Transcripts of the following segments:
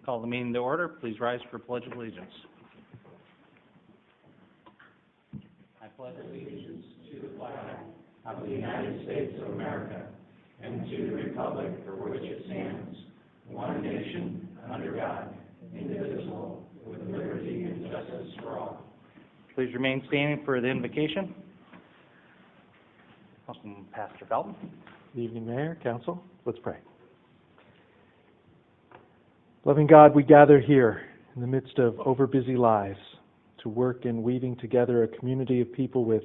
Call the meeting to order. Please rise for Pledge of Allegiance. I pledge allegiance to the flag of the United States of America and to the republic for which it stands, one nation, under God, indivisible, with liberty and justice for all. Please remain standing for the invocation. Welcome, Pastor Felton. Good evening, Mayor, Council. Let's pray. Loving God, we gather here in the midst of overbusy lives to work in weaving together a community of people with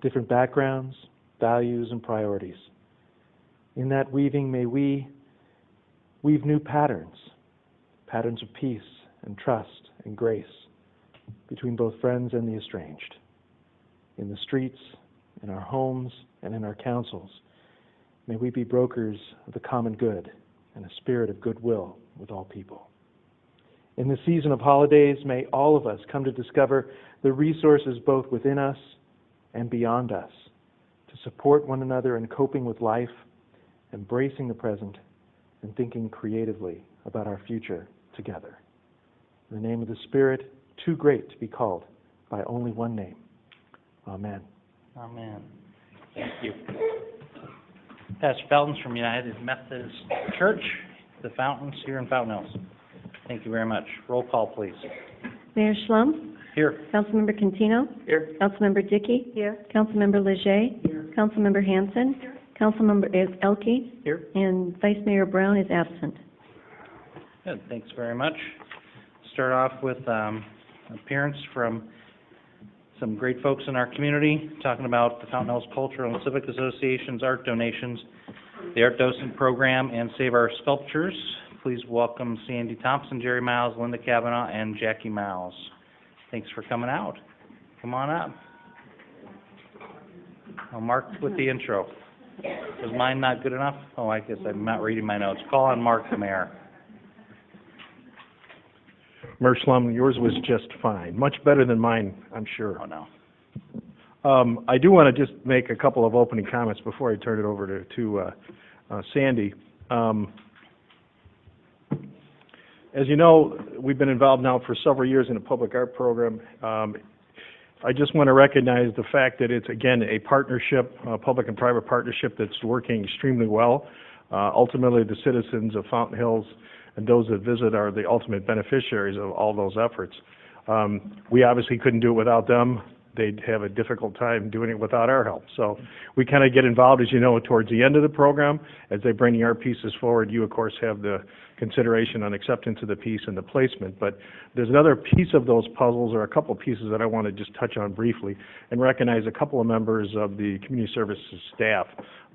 different backgrounds, values, and priorities. In that weaving, may we weave new patterns of peace and trust and grace between both friends and the estranged. In the streets, in our homes, and in our councils, may we be brokers of the common good and a spirit of goodwill with all people. In the season of holidays, may all of us come to discover the resources both within us and beyond us to support one another in coping with life, embracing the present, and thinking creatively about our future together. In the name of the Spirit, too great to be called by only one name. Amen. Amen. Thank you. Pastor Felton's from United Methodist Church, the Fountains here in Fountain Hills. Thank you very much. Roll call, please. Mayor Schlum? Here. Councilmember Cantino? Here. Councilmember Dickey? Here. Councilmember Leger? Here. Councilmember Hanson? Here. Councilmember Elke? Here. And Vice Mayor Brown is absent. Good. Thanks very much. Start off with appearance from some great folks in our community, talking about the Fountain Hills Cultural and Civic Association's art donations, the Art Docent Program, and Save Our Sculptures. Please welcome Sandy Thompson, Jerry Miles, Linda Kavanaugh, and Jackie Miles. Thanks for coming out. Come on up. I'll mark with the intro. Was mine not good enough? Oh, I guess I'm not reading my notes. Call on Mark, the mayor. Mayor Schlum, yours was just fine. Much better than mine, I'm sure. Oh, no. I do want to just make a couple of opening comments before I turn it over to Sandy. As you know, we've been involved now for several years in a public art program. I just want to recognize the fact that it's, again, a partnership, a public and private partnership that's working extremely well. Ultimately, the citizens of Fountain Hills and those that visit are the ultimate beneficiaries of all those efforts. We obviously couldn't do it without them. They'd have a difficult time doing it without our help. So we kind of get involved, as you know, towards the end of the program. As they bring the art pieces forward, you, of course, have the consideration on acceptance of the piece and the placement. But there's another piece of those puzzles, or a couple pieces, that I want to just touch on briefly and recognize a couple of members of the community services staff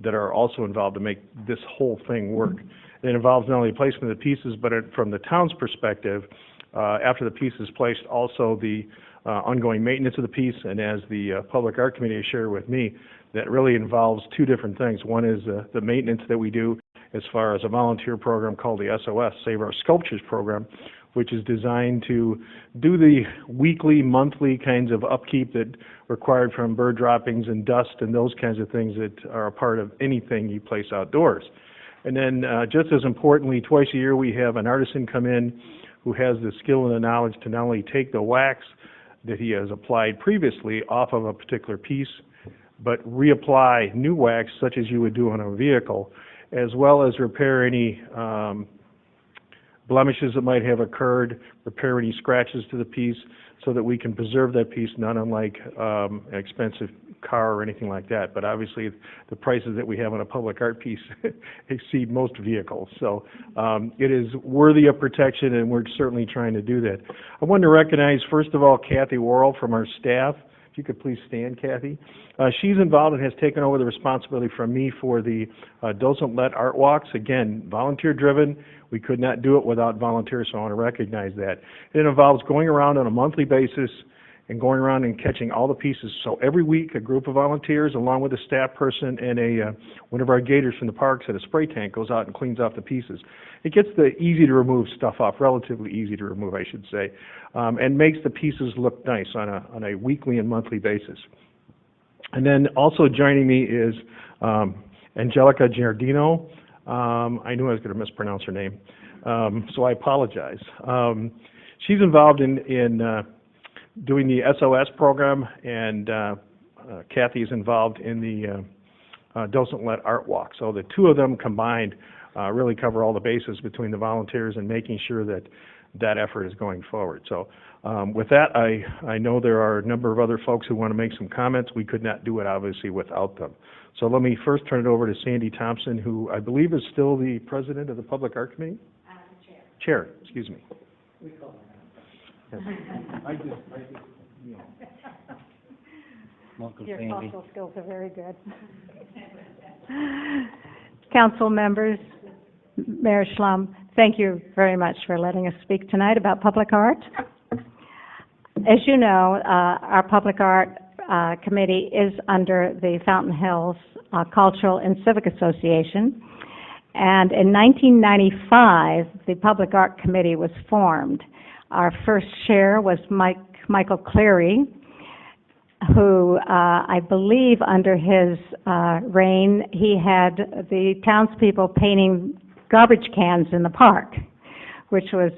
that are also involved to make this whole thing work. It involves not only placement of the pieces, but from the town's perspective, after the piece is placed, also the ongoing maintenance of the piece. And as the Public Art Committee shared with me, that really involves two different things. One is the maintenance that we do as far as a volunteer program called the SOS, Save Our Sculptures program, which is designed to do the weekly, monthly kinds of upkeep that required from bird droppings and dust and those kinds of things that are a part of anything you place outdoors. And then just as importantly, twice a year we have an artisan come in who has the skill and the knowledge to not only take the wax that he has applied previously off of a particular piece, but reapply new wax such as you would do on a vehicle, as well as repair any blemishes that might have occurred, repair any scratches to the piece, so that we can preserve that piece, not unlike an expensive car or anything like that. But obviously the prices that we have on a public art piece exceed most vehicles. So it is worthy of protection, and we're certainly trying to do that. I want to recognize, first of all, Kathy Worrell from our staff. If you could please stand, Kathy. She's involved and has taken over the responsibility from me for the Docent-led art walks. Again, volunteer-driven. We could not do it without volunteers, so I want to recognize that. It involves going around on a monthly basis and going around and catching all the pieces. So every week, a group of volunteers, along with a staff person and one of our gators from the parks at a spray tank, goes out and cleans off the pieces. It gets the easy-to-remove stuff off, relatively easy to remove, I should say, and makes the pieces look nice on a weekly and monthly basis. And then also joining me is Angelica Giardino. I knew I was going to mispronounce her name. so I apologize. She's involved in doing the SOS program, and Kathy is involved in the Docent Led Art Walk. So the two of them combined really cover all the bases between the volunteers and making sure that that effort is going forward. So with that, I know there are a number of other folks who want to make some comments. We could not do it, obviously, without them. So let me first turn it over to Sandy Thompson, who I believe is still the president of the Public Art Committee? Chair, excuse me. We call her. I just, you know. Welcome, Your Sandy. cultural skills are very good. Council members, Mayor Schlum, thank you very much for letting us speak tonight about public art. As you know, our Public Art Committee is under the Fountain Hills Cultural and Civic Association. And in 1995, the Public Art Committee was formed. Our first chair was Michael Cleary, who I believe under his reign, he had the townspeople painting garbage cans in the park, which was,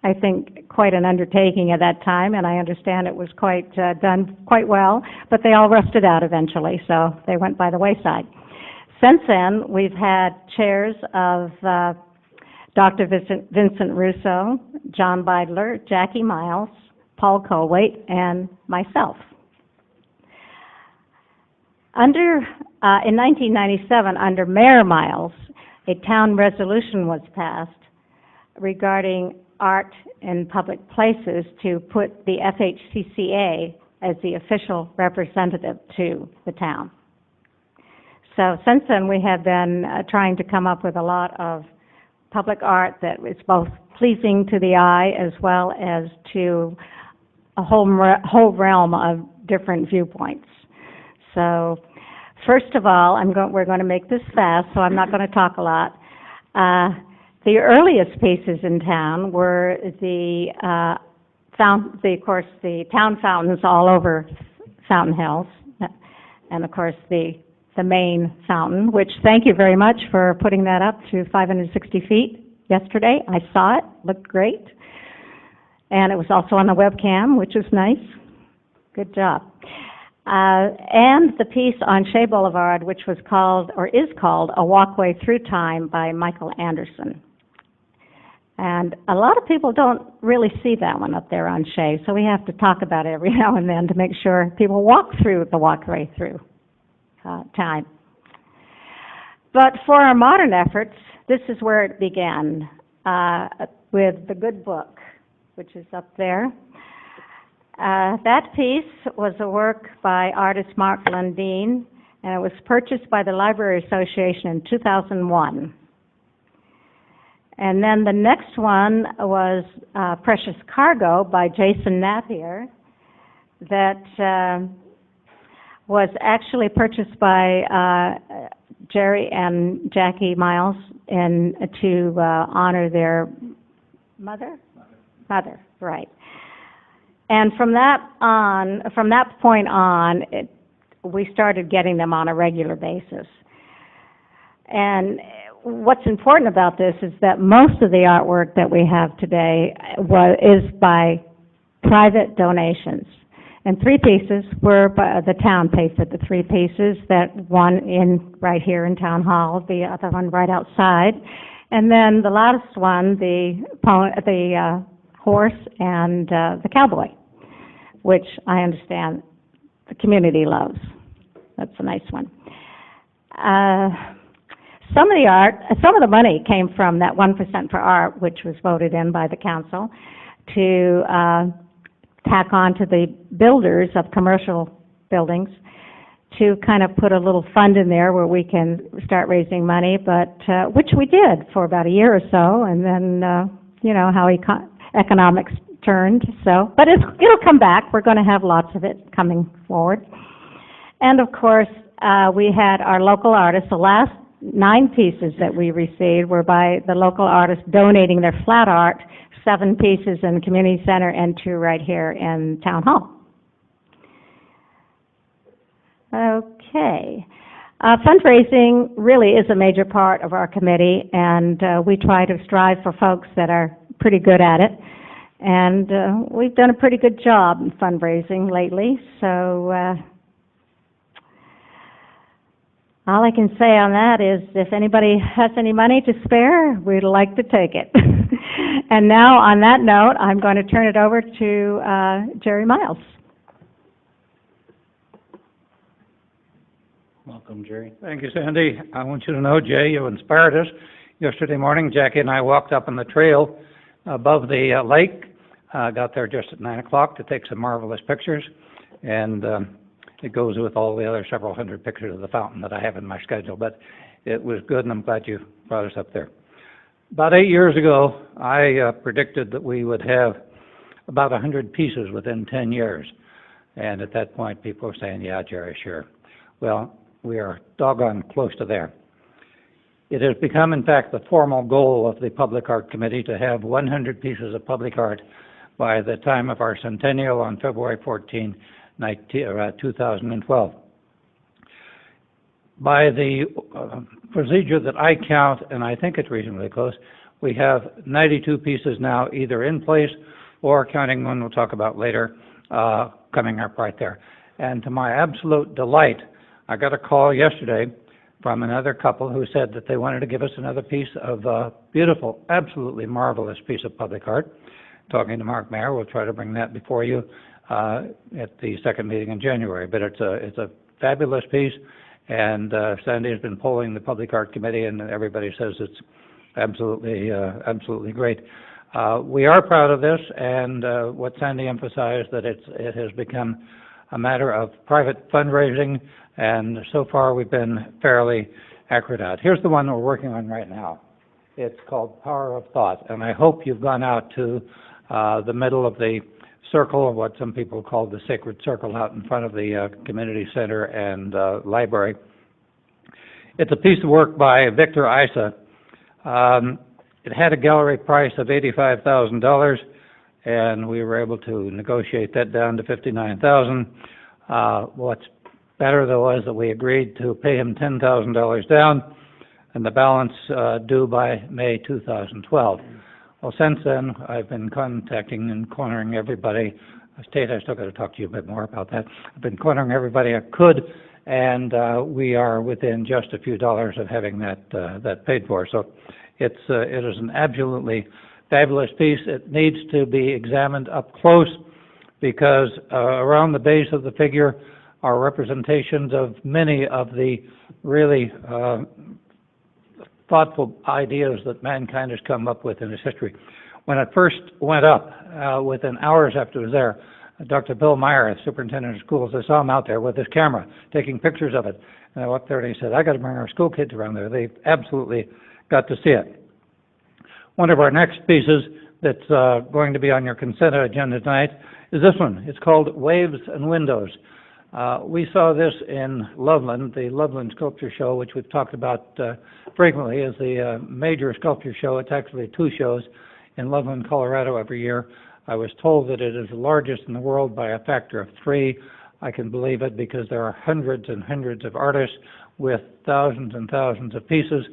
I think, quite an undertaking at that time, and I understand it was quite done quite well, but they all rusted out eventually, so they went by the wayside. Since then, we've had chairs of Dr. Vincent Russo, John Beidler, Jackie Miles, Paul Colwaite, and myself. In 1997, under Mayor Miles, a town resolution was passed regarding art in public places to put the FHCCA as the official representative to the town. So since then, we have been trying to come up with a lot of public art that is both pleasing to the eye as well as to a whole realm of different viewpoints. So first of all, we're going to make this fast, so I'm not going to talk a lot. The earliest pieces in town were of course, the town fountains all over Fountain Hills, and of course the main fountain, which thank you very much for putting that up to 560 feet yesterday. I saw it, looked great. And it was also on the webcam, which is nice. Good job. And the piece on Shea Boulevard, which was called, or is called, A Walkway Through Time by Michael Anderson. And a lot of people don't really see that one up there on Shea, so we have to talk about it every now and then to make sure people walk through the walkway through time. But for our modern efforts, this is where it began, with The Good Book, which is up there. That piece was a work by artist Mark Lundeen, and it was purchased by the Library Association in 2001. And then the next one was Precious Cargo by Jason Napier, that was actually purchased by Jerry and Jackie Miles to honor their mother, right. And from that point on, we started getting them on a regular basis. And what's important about this is that most of the artwork that we have today is by private donations. And 3 pieces were the town paid for the 3 pieces, that one right here in Town Hall, the other one right outside, and then the last one, the horse and the cowboy, which I understand the community loves. That's a nice one. Some of the money came from that 1% for art, which was voted in by the council, to tack on to the builders of commercial buildings to kind of put a little fund in there where we can start raising money, but which we did for about a year or so, and then you know how economics turned. So, but it'll come back. We're going to have lots of it coming forward. And of course, we had our local artists. The last 9 pieces that we received were by the local artists donating their flat art, 7 pieces in the community center and 2 right here in Town Hall. Okay. Fundraising really is a major part of our committee, and we try to strive for folks that are pretty good at it. And we've done a pretty good job in fundraising lately, so all I can say on that is if anybody has any money to spare, we'd like to take it. And now, on that note, I'm going to turn it over to Jerry Miles. Welcome, Jerry. Thank you, Sandy. I want you to know, Jay, you inspired us. Yesterday morning, Jackie and I walked up on the trail above the lake. Got there just at 9 o'clock to take some marvelous pictures, and it goes with all the other several hundred pictures of the fountain that I have in my schedule. But it was good, and I'm glad you brought us up there. About 8 years ago, I predicted that we would have about 100 pieces within 10 years. And at that point, people were saying, yeah, Jerry, sure. Well, we are doggone close to there. It has become, in fact, the formal goal of the Public Art Committee to have 100 pieces of public art by the time of our centennial on February 14, 2012. By the procedure that I count, and I think it's reasonably close, we have 92 pieces now either in place or, counting one we'll talk about later, coming up right there. And to my absolute delight, I got a call yesterday from another couple who said that they wanted to give us another piece of beautiful, absolutely marvelous piece of public art. Talking to Mark Mayer, we'll try to bring that before you at the second meeting in January. But it's a fabulous piece, and Sandy has been polling the Public Art Committee, and everybody says it's absolutely great. We are proud of this, and what Sandy emphasized, that it has become a matter of private fundraising, and so far we've been fairly accurate at. Here's the one we're working on right now. It's called Power of Thought, and I hope you've gone out to the middle of the circle, of what some people call the sacred circle, out in front of the community center and library. It's a piece of work by Victor Isa. It had a gallery price of $85,000, and we were able to negotiate that down to $59,000. What's better, though, is that we agreed to pay him $10,000 down, and the balance due by May 2012. Well, since then, I've been contacting and cornering everybody. Tate, I still got to talk to you a bit more about that. I've been cornering everybody I could, and we are within just a few dollars of having that paid for. So it is an absolutely fabulous piece. It needs to be examined up close, because around the base of the figure are representations of many of the really thoughtful ideas that mankind has come up with in its history. When it first went up, within hours after it was there, Dr. Bill Meyer, superintendent of schools, I saw him out there with his camera taking pictures of it. And I walked there and he said, I got to bring our school kids around there. They've absolutely got to see it. One of our next pieces that's going to be on your consent agenda tonight is this one. It's called Waves and Windows. We saw this in Loveland, the Loveland Sculpture Show, which we've talked about frequently, is the major sculpture show. It's actually 2 shows in Loveland, Colorado every year. I was told that it is the largest in the world by a factor of 3. I can believe it because there are hundreds and hundreds of artists with thousands and thousands of pieces.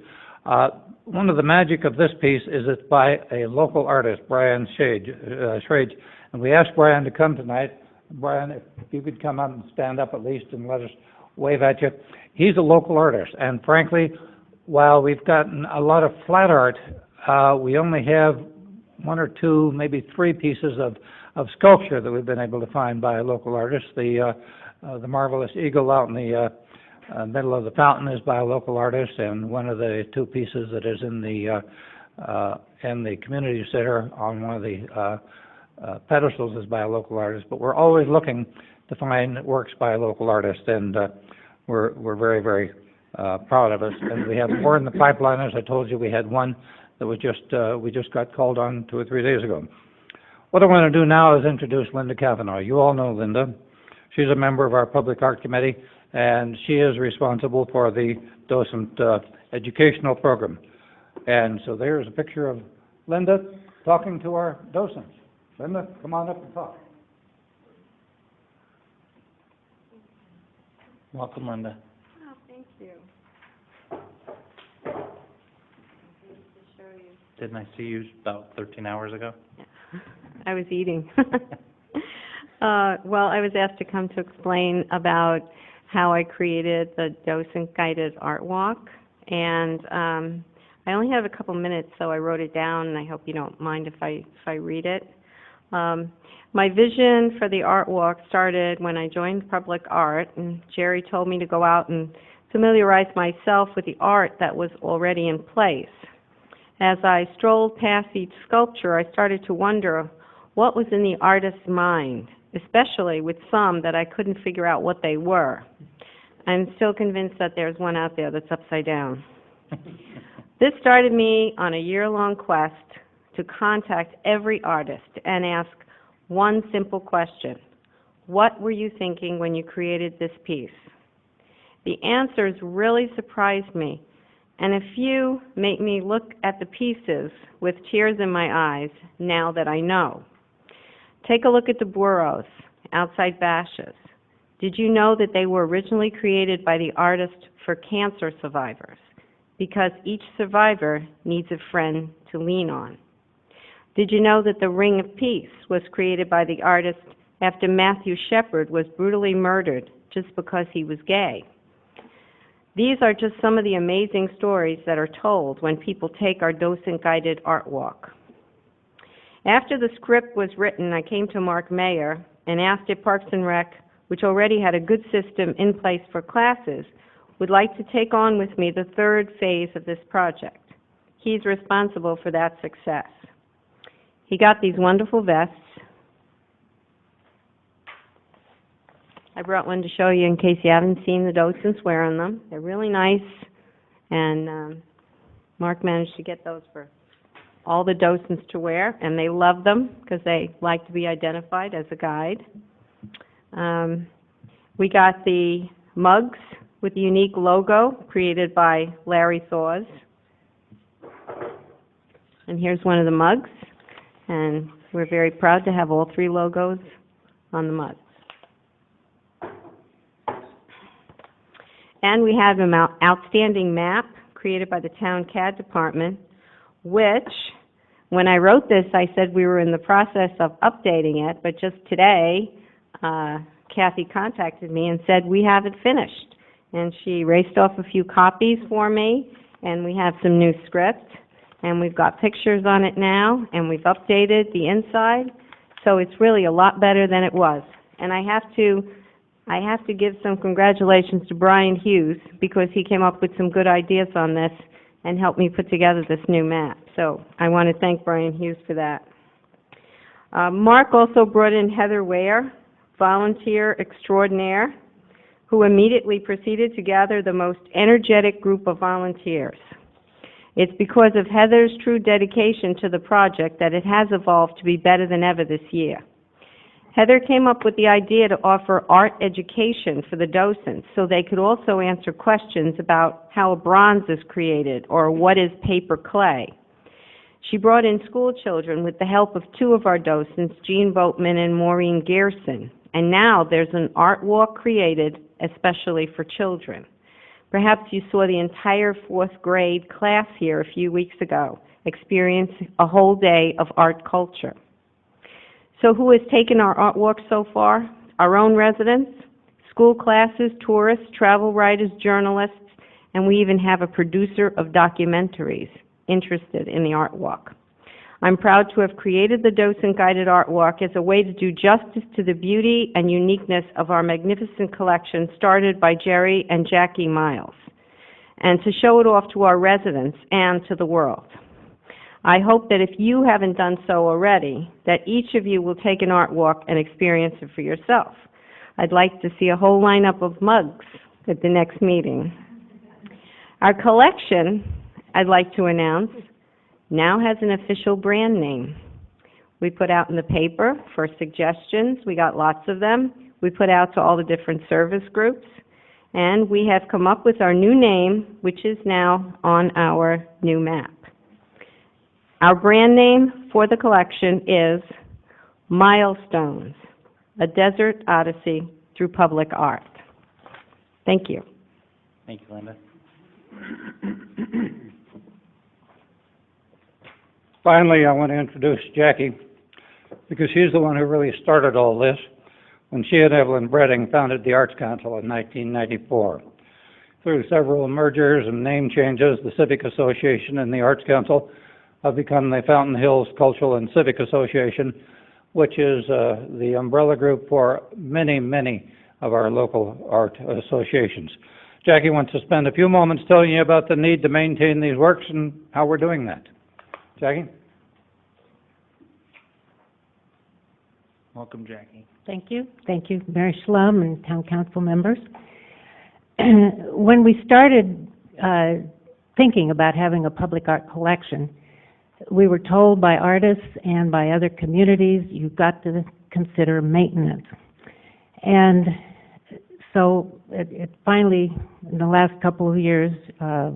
One of the magic of this piece is it's by a local artist, Brian Schrage. And we asked Brian to come tonight. Brian, if you could come up and stand up at least and let us wave at you. He's a local artist, and frankly, while we've gotten a lot of flat art, we only have 1 or 2, maybe 3 pieces of sculpture that we've been able to find by a local artist. The marvelous eagle out in the middle of the fountain is by a local artist, and one of the 2 pieces that is in the community center on one of the pedestals is by a local artist. But we're always looking to find works by a local artist, and we're very, very proud of us. And we have more in the pipeline. As I told you, we had one that was we just got called on 2 or 3 days ago. What I want to do now is introduce Linda Cavanaugh. You all know Linda. She's a member of our Public Art Committee, and she is responsible for the docent educational program. And so there's a picture of Linda talking to our docents. Linda, come on up and talk. Welcome, Linda. Oh, thank Thank you. Didn't I see you about 13 hours ago? I was eating. Well, I was asked to come to explain about how I created the docent-guided art walk, and I only have a couple minutes, so I wrote it down, and I hope you don't mind if I read it. My vision for the art walk started when I joined public art, and Jerry told me to go out and familiarize myself with the art that was already in place. As I strolled past each sculpture, I started to wonder what was in the artist's mind, especially with some that I couldn't figure out what they were. I'm still convinced that there's one out there that's upside down. This started me on a year-long quest to contact every artist and ask one simple question: what were you thinking when you created this piece? The answers really surprised me, and a few make me look at the pieces with tears in my eyes now that I know. Take a look at the bureaus outside Bashas'. Did you know that they were originally created by the artist for cancer survivors, because each survivor needs a friend to lean on? Did you know that the Ring of Peace was created by the artist after Matthew Shepard was brutally murdered just because he was gay? These are just some of the amazing stories that are told when people take our docent-guided art walk. After the script was written, I came to Mark Mayer and asked if Parks and Rec, which already had a good system in place for classes, would like to take on with me the third phase of this project. He's responsible for that success. He got these wonderful vests. I brought one to show you in case you haven't seen the docents wearing them. They're really nice, and Mark managed to get those for all the docents to wear, and they love them because they like to be identified as a guide. We got the mugs with the unique logo created by Larry Thawes. And here's one of the mugs, and we're very proud to have all three logos on the mug. And we have an outstanding map created by the town CAD department, which, when I wrote this, I said we were in the process of updating it, but just today, Kathy contacted me and said we have it finished. And she raced off a few copies for me, and we have some new script, and we've got pictures on it now, and we've updated the inside, so it's really a lot better than it was. And I have to give some congratulations to Brian Hughes, because he came up with some good ideas on this and helped me put together this new map. So I want to thank Brian Hughes for that. Mark also brought in Heather Ware, volunteer extraordinaire, who immediately proceeded to gather the most energetic group of volunteers. It's because of Heather's true dedication to the project that it has evolved to be better than ever this year. Heather came up with the idea to offer art education for the docents so they could also answer questions about how a bronze is created or what is paper clay. She brought in school children with the help of two of our docents, Jean Boatman and Maureen Gearson, and now there's an art walk created especially for children. Perhaps you saw the entire fourth grade class here a few weeks ago experience a whole day of art culture. So who has taken our art walk so far? Our own residents, school classes, tourists, travel writers, journalists, and we even have a producer of documentaries interested in the art walk. I'm proud to have created the docent-guided art walk as a way to do justice to the beauty and uniqueness of our magnificent collection started by Jerry and Jackie Miles, and to show it off to our residents and to the world. I hope that if you haven't done so already, that each of you will take an art walk and experience it for yourself. I'd like to see a whole lineup of mugs at the next meeting. Our collection, I'd like to announce, now has an official brand name. We put out in the paper for suggestions. We got lots of them. We put out to all the different service groups. And we have come up with our new name, which is now on our new map. Our brand name for the collection is Milestones, a Desert Odyssey through Public Art. Thank you. Thank you, Linda. Finally, I want to introduce Jackie, because she's the one who really started all this when she and Evelyn Bredding founded the Arts Council in 1994. Through several mergers and name changes, the Civic Association and the Arts Council have become the Fountain Hills Cultural and Civic Association, which is the umbrella group for many, many of our local art associations. Jackie wants to spend a few moments telling you about the need to maintain these works and how we're doing that. Jackie? Welcome, Jackie. Thank you. Thank you, Mary Schlum and Town Council members. When we started thinking about having a public art collection, we were told by artists and by other communities, you've got to consider maintenance. And so it finally, in the last couple of years,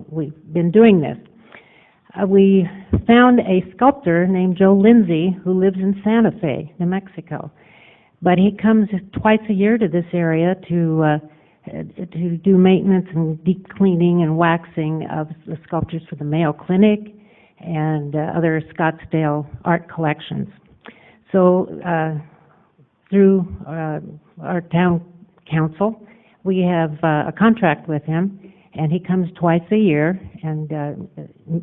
we've been doing this. We found a sculptor named Joe Lindsay who lives in Santa Fe, New Mexico. But he comes twice a year to this area to do maintenance and deep cleaning and waxing of the sculptures for the Mayo Clinic and other Scottsdale art collections. So through our town council, we have a contract with him, and he comes twice a year, and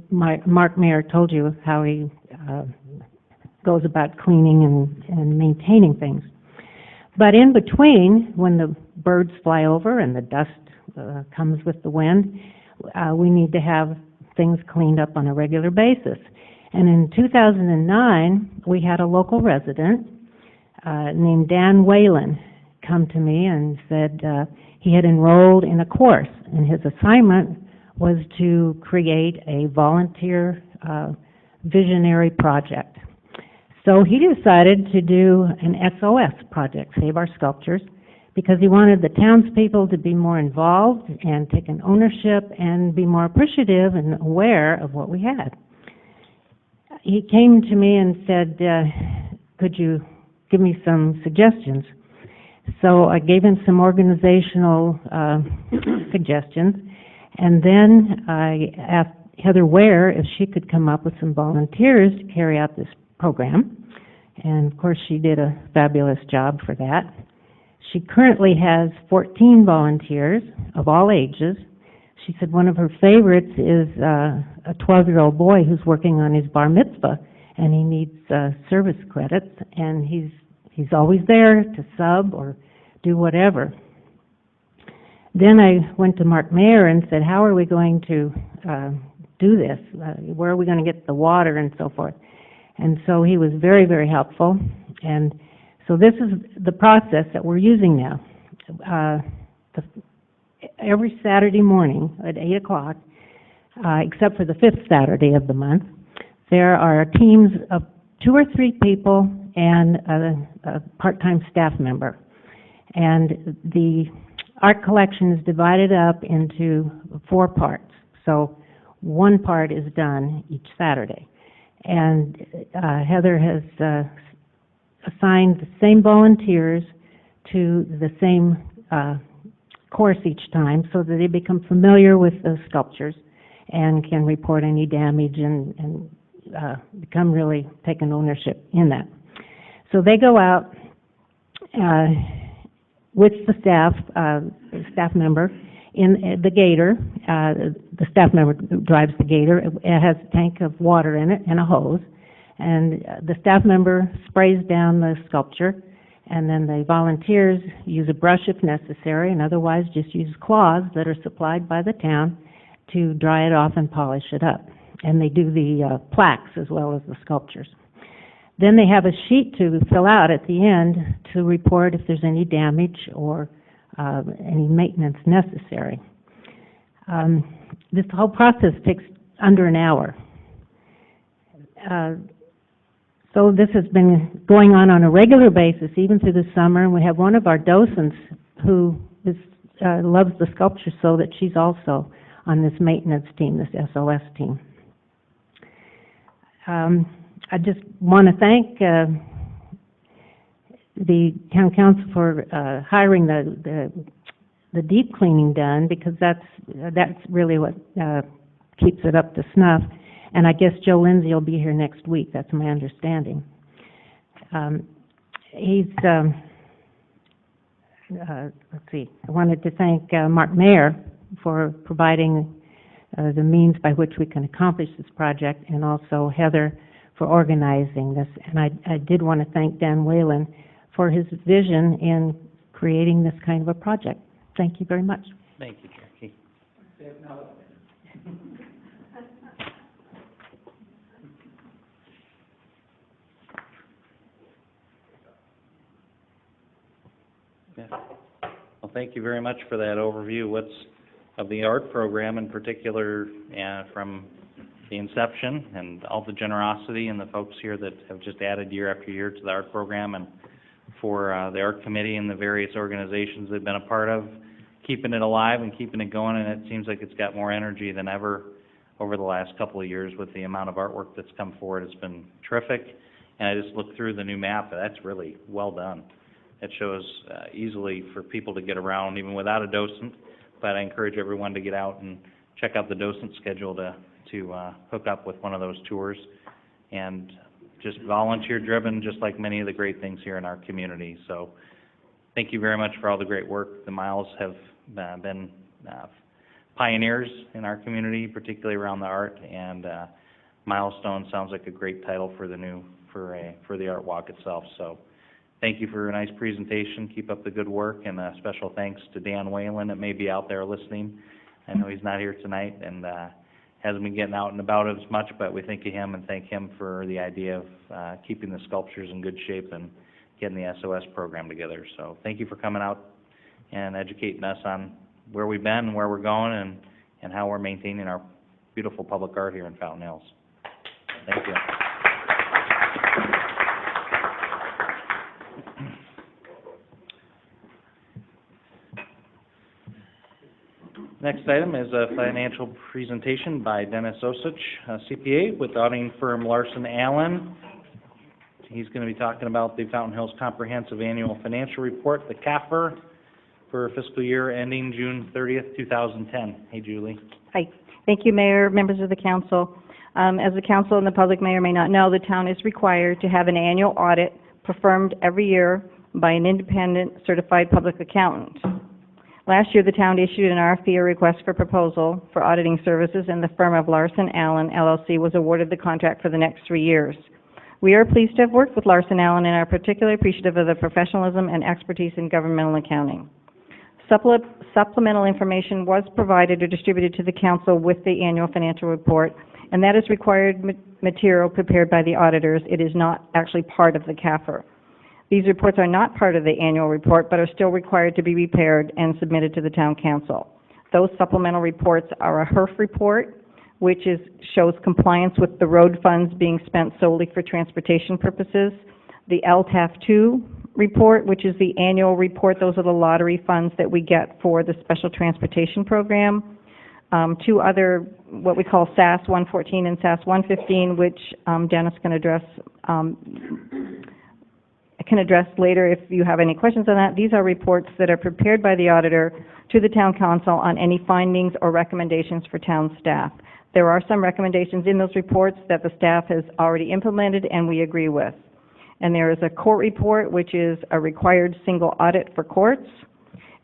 Mark Mayer told you how he goes about cleaning and maintaining things. But in between, when the birds fly over and the dust comes with the wind, we need to have things cleaned up on a regular basis. And in 2009, we had a local resident named Dan Whalen come to me and said he had enrolled in a course, and his assignment was to create a volunteer visionary project. So he decided to do an SOS project, Save Our Sculptures, because he wanted the townspeople to be more involved and take an ownership and be more appreciative and aware of what we had. He came to me and said, could you give me some suggestions? So I gave him some organizational suggestions, and then I asked Heather Ware if she could come up with some volunteers to carry out this program, and of course she did a fabulous job for that. She currently has 14 volunteers of all ages. She said one of her favorites is a 12-year-old boy who's working on his bar mitzvah, and he needs service credits, and he's always there to sub or do whatever. Then I went to Mark Mayer and said, how are we going to do this? Where are we going to get the water and so forth? And so he was very, very helpful. And so this is the process that we're using now. Every Saturday morning at 8 o'clock, except for the 5th Saturday of the month, there are teams of 2 or 3 people and a part-time staff member. And the art collection is divided up into 4 parts. So one part is done each Saturday. And Heather has assigned the same volunteers to the same course each time so that they become familiar with the sculptures and can report any damage and become really take an ownership in that. So they go out with the staff member in the gator. The staff member drives the gator. It has a tank of water in it and a hose. And the staff member sprays down the sculpture, and then the volunteers use a brush if necessary, and otherwise just use cloths that are supplied by the town to dry it off and polish it up. And they do the plaques as well as the sculptures. Then they have a sheet to fill out at the end to report if there's any damage or any maintenance necessary. This whole process takes under an hour. So this has been going on a regular basis, even through the summer, and we have one of our docents who loves the sculpture so that she's also on this maintenance team, this SOS team. I just want to thank the town council for hiring the the deep cleaning done, because that's really what keeps it up to snuff. And I guess Joe Lindsay will be here next week. That's my understanding. Let's see. I wanted to thank Mark Mayer for providing the means by which we can accomplish this project, and also Heather for organizing this. And I did want to thank Dan Whalen for his vision in creating this kind of a project. Thank you very much. Thank you, Jackie. Yeah. Well, thank you very much for that overview. Of the art program in particular, from the inception, and all the generosity and the folks here that have just added year after year to the art program, and for the art committee and the various organizations they've been a part of, keeping it alive and keeping it going. And it seems like it's got more energy than ever over the last couple of years with the amount of artwork that's come forward. It's been terrific. And I just looked through the new map. That's really well done. It shows easily for people to get around even without a docent. But I encourage everyone to get out and check out the docent schedule to hook up with one of those tours. And just volunteer driven, just like many of the great things here in our community. So thank you very much for all the great work. The Miles have been pioneers in our community, particularly around the art, and Milestone sounds like a great title for the art walk itself. So thank you for a nice presentation. Keep up the good work, and a special thanks to Dan Whalen that may be out there listening. I know he's not here tonight and hasn't been getting out and about as much, but we think of him and thank him for the idea of keeping the sculptures in good shape and getting the SOS program together. So thank you for coming out and educating us on where we've been and where we're going, and how we're maintaining our beautiful public art here in Fountain Hills. Thank you. Next item is a financial presentation by Dennis Osich, CPA, with auditing firm Larson Allen. He's going to be talking about the Fountain Hills Comprehensive Annual Financial Report, the CAFR, for fiscal year ending June 30th, 2010. Hey, Julie. Hi. Thank you, Mayor, members of the council. As the council and the public may or may not know, the town is required to have an annual audit performed every year by an independent certified public accountant. Last year, the town issued an RFP, a request for proposal, for auditing services, and the firm of Larson Allen, LLC, was awarded the contract for the next 3 years. We are pleased to have worked with Larson Allen and are particularly appreciative of the professionalism and expertise in governmental accounting. Supplemental information was provided or distributed to the council with the annual financial report, and that is required material prepared by the auditors. It is not actually part of the CAFR. These reports are not part of the annual report, but are still required to be prepared and submitted to the town council. Those supplemental reports are a HERF report, which shows compliance with the road funds being spent solely for transportation purposes, the LTAF-2 report, which is the annual report. Those are the lottery funds that we get for the Special Transportation Program. 2 other, what we call SAS 114 and SAS 115, which Dennis can address later if you have any questions on that. These are reports that are prepared by the auditor to the town council on any findings or recommendations for town staff. There are some recommendations in those reports that the staff has already implemented and we agree with. And there is a court report, which is a required single audit for courts,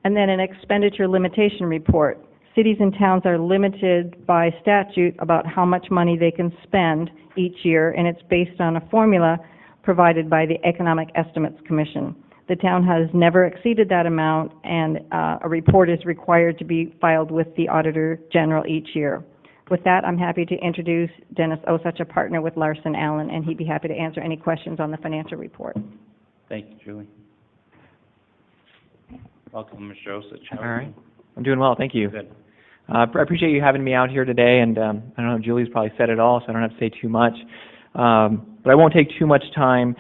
and then an expenditure limitation report. Cities and towns are limited by statute about how much money they can spend each year, and it's based on a formula provided by the Economic Estimates Commission. The town has never exceeded that amount, and a report is required to be filed with the Auditor General each year. With that, I'm happy to introduce Dennis Osich, a partner with Larson Allen, and he'd be happy to answer any questions on the financial report. Thank you, Julie. Welcome, Mr. Osich. How All are right. you? I'm doing well, thank you. Good. I appreciate you having me out here today, and I don't know, Julie's probably said it all, so I don't have to say too much. But I won't take too much time.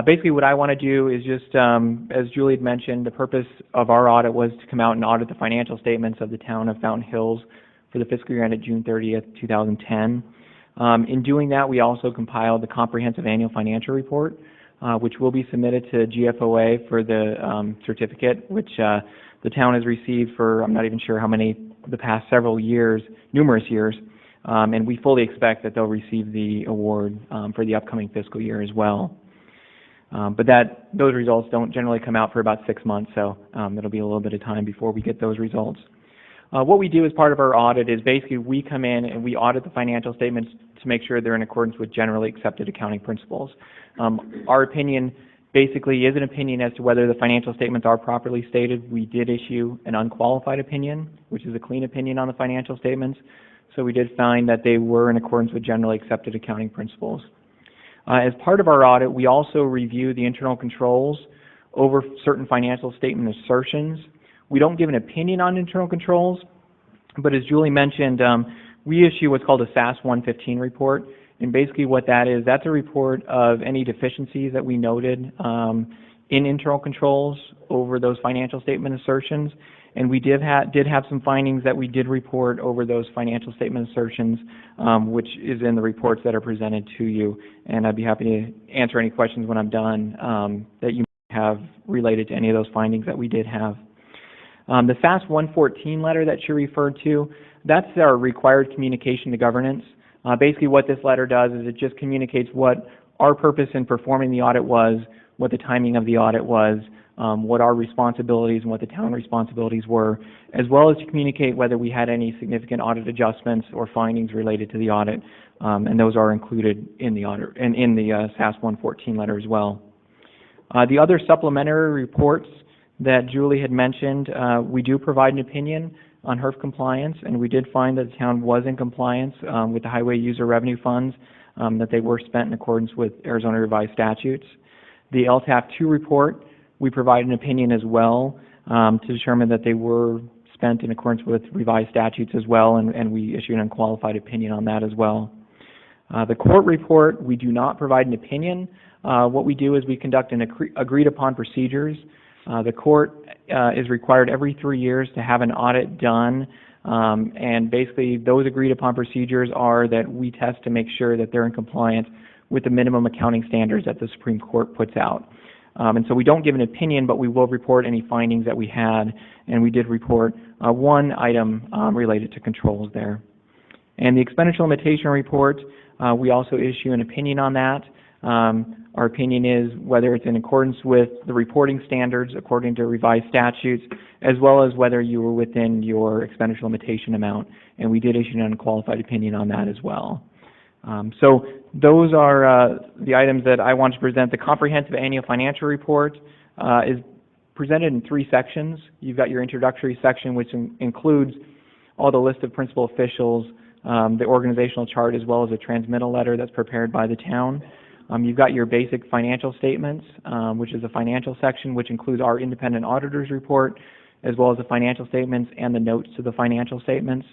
Basically what I want to do is just, as Julie had mentioned, the purpose of our audit was to come out and audit the financial statements of the town of Fountain Hills for the fiscal year ended June 30th, 2010. In doing that, we also compiled the Comprehensive Annual Financial Report, which will be submitted to GFOA for the certificate, which the town has received for, I'm not even sure how many, the past several years, numerous years, and we fully expect that they'll receive the award for the upcoming fiscal year as well. But those results don't generally come out for about 6 months, so it'll be a little bit of time before we get those results. What we do as part of our audit is basically we come in and we audit the financial statements to make sure they're in accordance with generally accepted accounting principles. Our opinion basically is an opinion as to whether the financial statements are properly stated. We did issue an unqualified opinion, which is a clean opinion on the financial statements. So we did find that they were in accordance with generally accepted accounting principles. As part of our audit, we also review the internal controls over certain financial statement assertions. We don't give an opinion on internal controls, but as Julie mentioned, we issue what's called a SAS 115 report, and basically what that is, that's a report of any deficiencies that we noted in internal controls over those financial statement assertions, and we did have some findings that we did report over those financial statement assertions, which is in the reports that are presented to you, and I'd be happy to answer any questions when I'm done that you have related to any of those findings that we did have. The SAS 114 letter that you referred to, that's our required communication to governance. Basically what this letter does is it just communicates what our purpose in performing the audit was, what the timing of the audit was, what our responsibilities and what the town responsibilities were, as well as to communicate whether we had any significant audit adjustments or findings related to the audit, and those are included in the audit and in the SAS 114 letter as well. The other supplementary reports that Julie had mentioned, we do provide an opinion on HERF compliance, and we did find that the town was in compliance with the highway user revenue funds, that they were spent in accordance with Arizona revised statutes. The LTAP 2 report, we provide an opinion as well to determine that they were spent in accordance with revised statutes as well, and we issue an unqualified opinion on that as well. The court report, we do not provide an opinion. What we do is we conduct an agreed upon procedures. The court is required every 3 years to have an audit done, and basically those agreed upon procedures are that we test to make sure that they're in compliance with the minimum accounting standards that the Supreme Court puts out. And so we don't give an opinion, but we will report any findings that we had, and we did report one item related to controls there. And the expenditure limitation report, we also issue an opinion on that. Our opinion is whether it's in accordance with the reporting standards according to revised statutes, as well as whether you were within your expenditure limitation amount, and we did issue an unqualified opinion on that as well. So those are the items that I want to present. The comprehensive annual financial report is presented in 3 sections. You've got your introductory section, which includes all the list of principal officials, the organizational chart, as well as a transmittal letter that's prepared by the town. You've got your basic financial statements, which is a financial section, which includes our independent auditor's report, as well as the financial statements and the notes to the financial statements.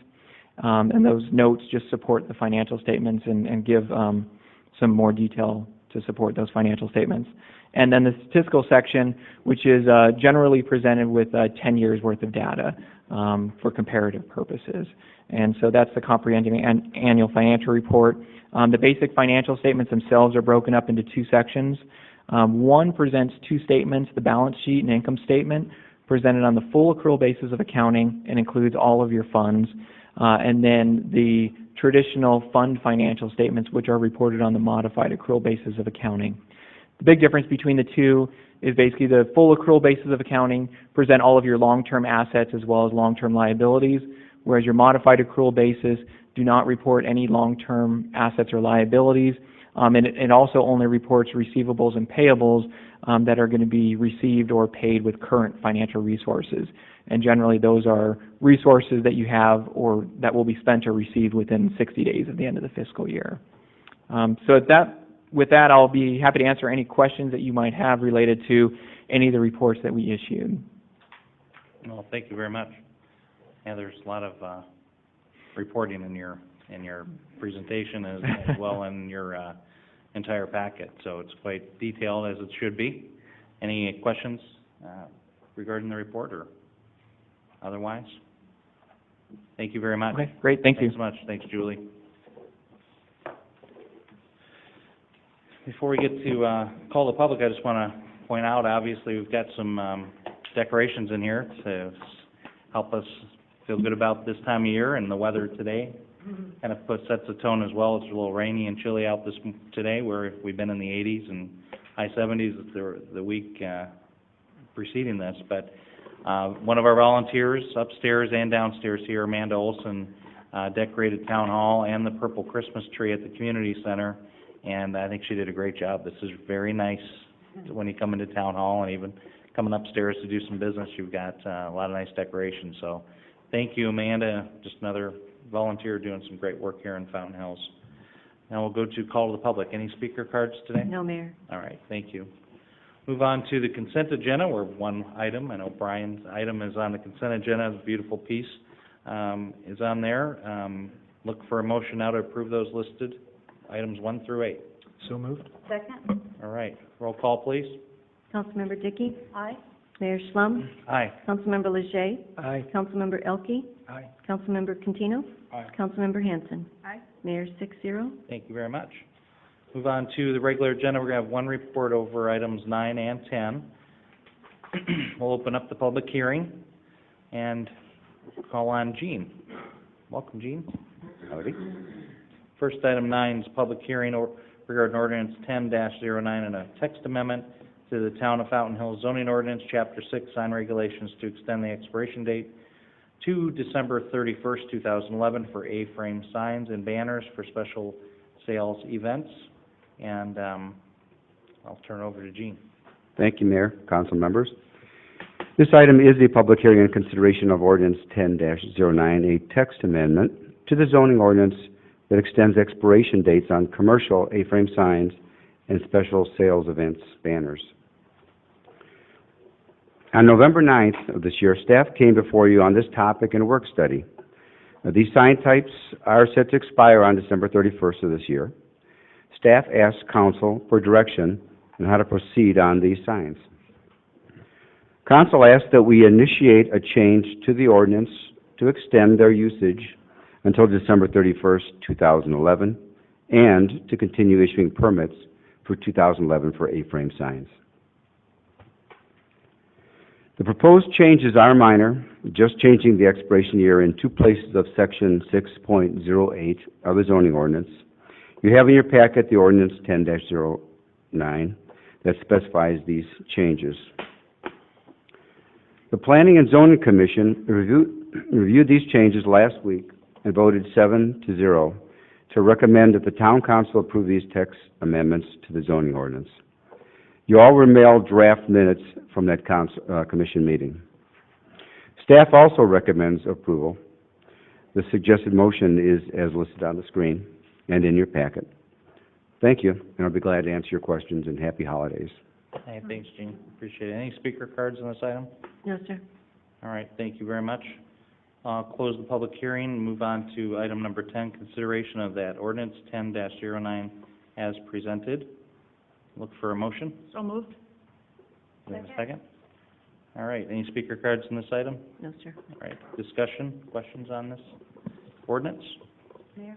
And those notes just support the financial statements and give some more detail to support those financial statements. And then the statistical section, which is generally presented with 10 years worth of data for comparative purposes. And so that's the comprehensive annual financial report. The basic financial statements themselves are broken up into 2 sections. One presents 2 statements, the balance sheet and income statement, presented on the full accrual basis of accounting and includes all of your funds. And then the traditional fund financial statements, which are reported on the modified accrual basis of accounting. The big difference between the two is basically the full accrual basis of accounting present all of your long-term assets as well as long-term liabilities, whereas your modified accrual basis do not report any long-term assets or liabilities, and it also only reports receivables and payables that are going to be received or paid with current financial resources. And generally those are resources that you have or that will be spent or received within 60 days of the end of the fiscal year. With that, I'll be happy to answer any questions that you might have related to any of the reports that we issued. Well, thank you very much. Yeah, there's a lot of reporting in your presentation as well in your entire packet, so it's quite detailed as it should be. Any questions regarding the report or otherwise? Thank you very much. Okay, great. Thank you. Thanks so much. Thanks, Julie. Before we get to call the public, I just want to point out, obviously, we've got some decorations in here to help us feel good about this time of year, and the weather today kind of sets the tone as well. It's a little rainy and chilly out today, where we've been in the 80s and high 70s the week preceding this. But one of our volunteers upstairs and downstairs here, Amanda Olson, decorated Town Hall and the purple Christmas tree at the community center, and I think she did a great job. This is very nice when you come into Town Hall, and even coming upstairs to do some business, you've got a lot of nice decorations. So thank you, Amanda, just another volunteer doing some great work here in Fountain Hills. Now we'll go to call to the public. Any speaker cards today? No, Mayor. All right, thank you. Move on to the consent agenda, where one item, I know Brian's item is on the consent agenda, a beautiful piece is on there. Look for a motion now to approve those listed items 1 through 8. So moved. Second? All right, roll call, please. Councilmember Dickey? Aye. Mayor Slum? Aye. Councilmember Leger? Aye. Councilmember Elke? Aye. Councilmember Cantino? Aye. Councilmember Hanson? Aye. Mayor 6-0. Thank you very much. Move on to the regular agenda. We're going to have one report over items 9 and 10. We'll open up the public hearing and call on Jean. Welcome, Jean. Howdy. First item 9 is public hearing regarding ordinance 10-09 and a text amendment to the Town of Fountain Hills zoning ordinance, Chapter 6, sign regulations to extend the expiration date to December 31st, 2011 for A-frame signs and banners for special sales events. And I'll turn it over to Gene. Thank you, Mayor, council members. This item is a public hearing and consideration of ordinance 10-09, a text amendment to the zoning ordinance that extends expiration dates on commercial A-frame signs and special sales events banners. On November 9th of this year, staff came before you on this topic in a work study. These sign types are set to expire on December 31st of this year. Staff asked council for direction on how to proceed on these signs. Council asked that we initiate a change to the ordinance to extend their usage until December 31st, 2011, and to continue issuing permits for 2011 for A-frame signs. The proposed changes are minor, just changing the expiration year in 2 places of Section 6.08 of the zoning ordinance. You have in your packet the ordinance 10-09 that specifies these changes. The Planning and Zoning Commission reviewed these changes last week and voted 7-0 to recommend that the Town Council approve these text amendments to the zoning ordinance. You all were mailed draft minutes from that commission meeting. Staff also recommends approval. The suggested motion is as listed on the screen and in your packet. Thank you, and I'll be glad to answer your questions, and happy holidays. Hey, thanks, Gene. Appreciate it. Any speaker cards on this item? No, sir. All right, thank you very much. I'll close the public hearing and move on to item number 10, consideration of that ordinance 10-09 as presented. Look for a motion. So moved. Do we have a second? All right, any speaker cards on this item? No, sir. All right, discussion, questions on this ordinance? Mayor?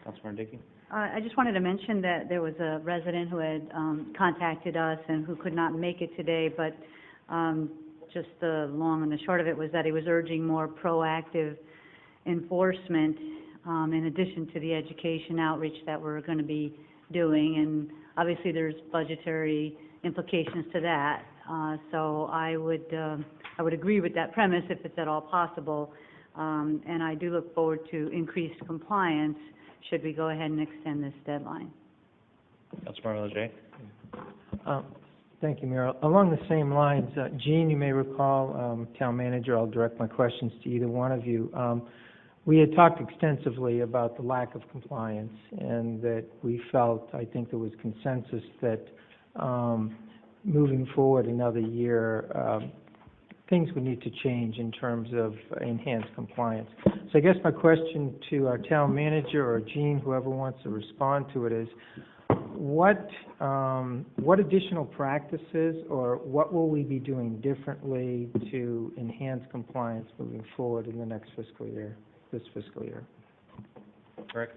Councilmember Dickey? I just wanted to mention that there was a resident who had contacted us and who could not make it today, but just the long and the short of it was that he was urging more proactive enforcement in addition to the education outreach that we're going to be doing, and obviously there's budgetary implications to that. So I would agree with that premise if it's at all possible, and I do look forward to increased compliance should we go ahead and extend this deadline. Councilmember Leger? Thank you, Mayor. Along the same lines, Gene, you may recall, Town Manager, I'll direct my questions to either one of you. We had talked extensively about the lack of compliance, and that we felt, I think there was consensus that moving forward another year, things would need to change in terms of enhanced compliance. So I guess my question to our Town Manager or Gene, whoever wants to respond to it, is what additional practices or what will we be doing differently to enhance compliance moving forward in the next fiscal year, this fiscal year? Rick?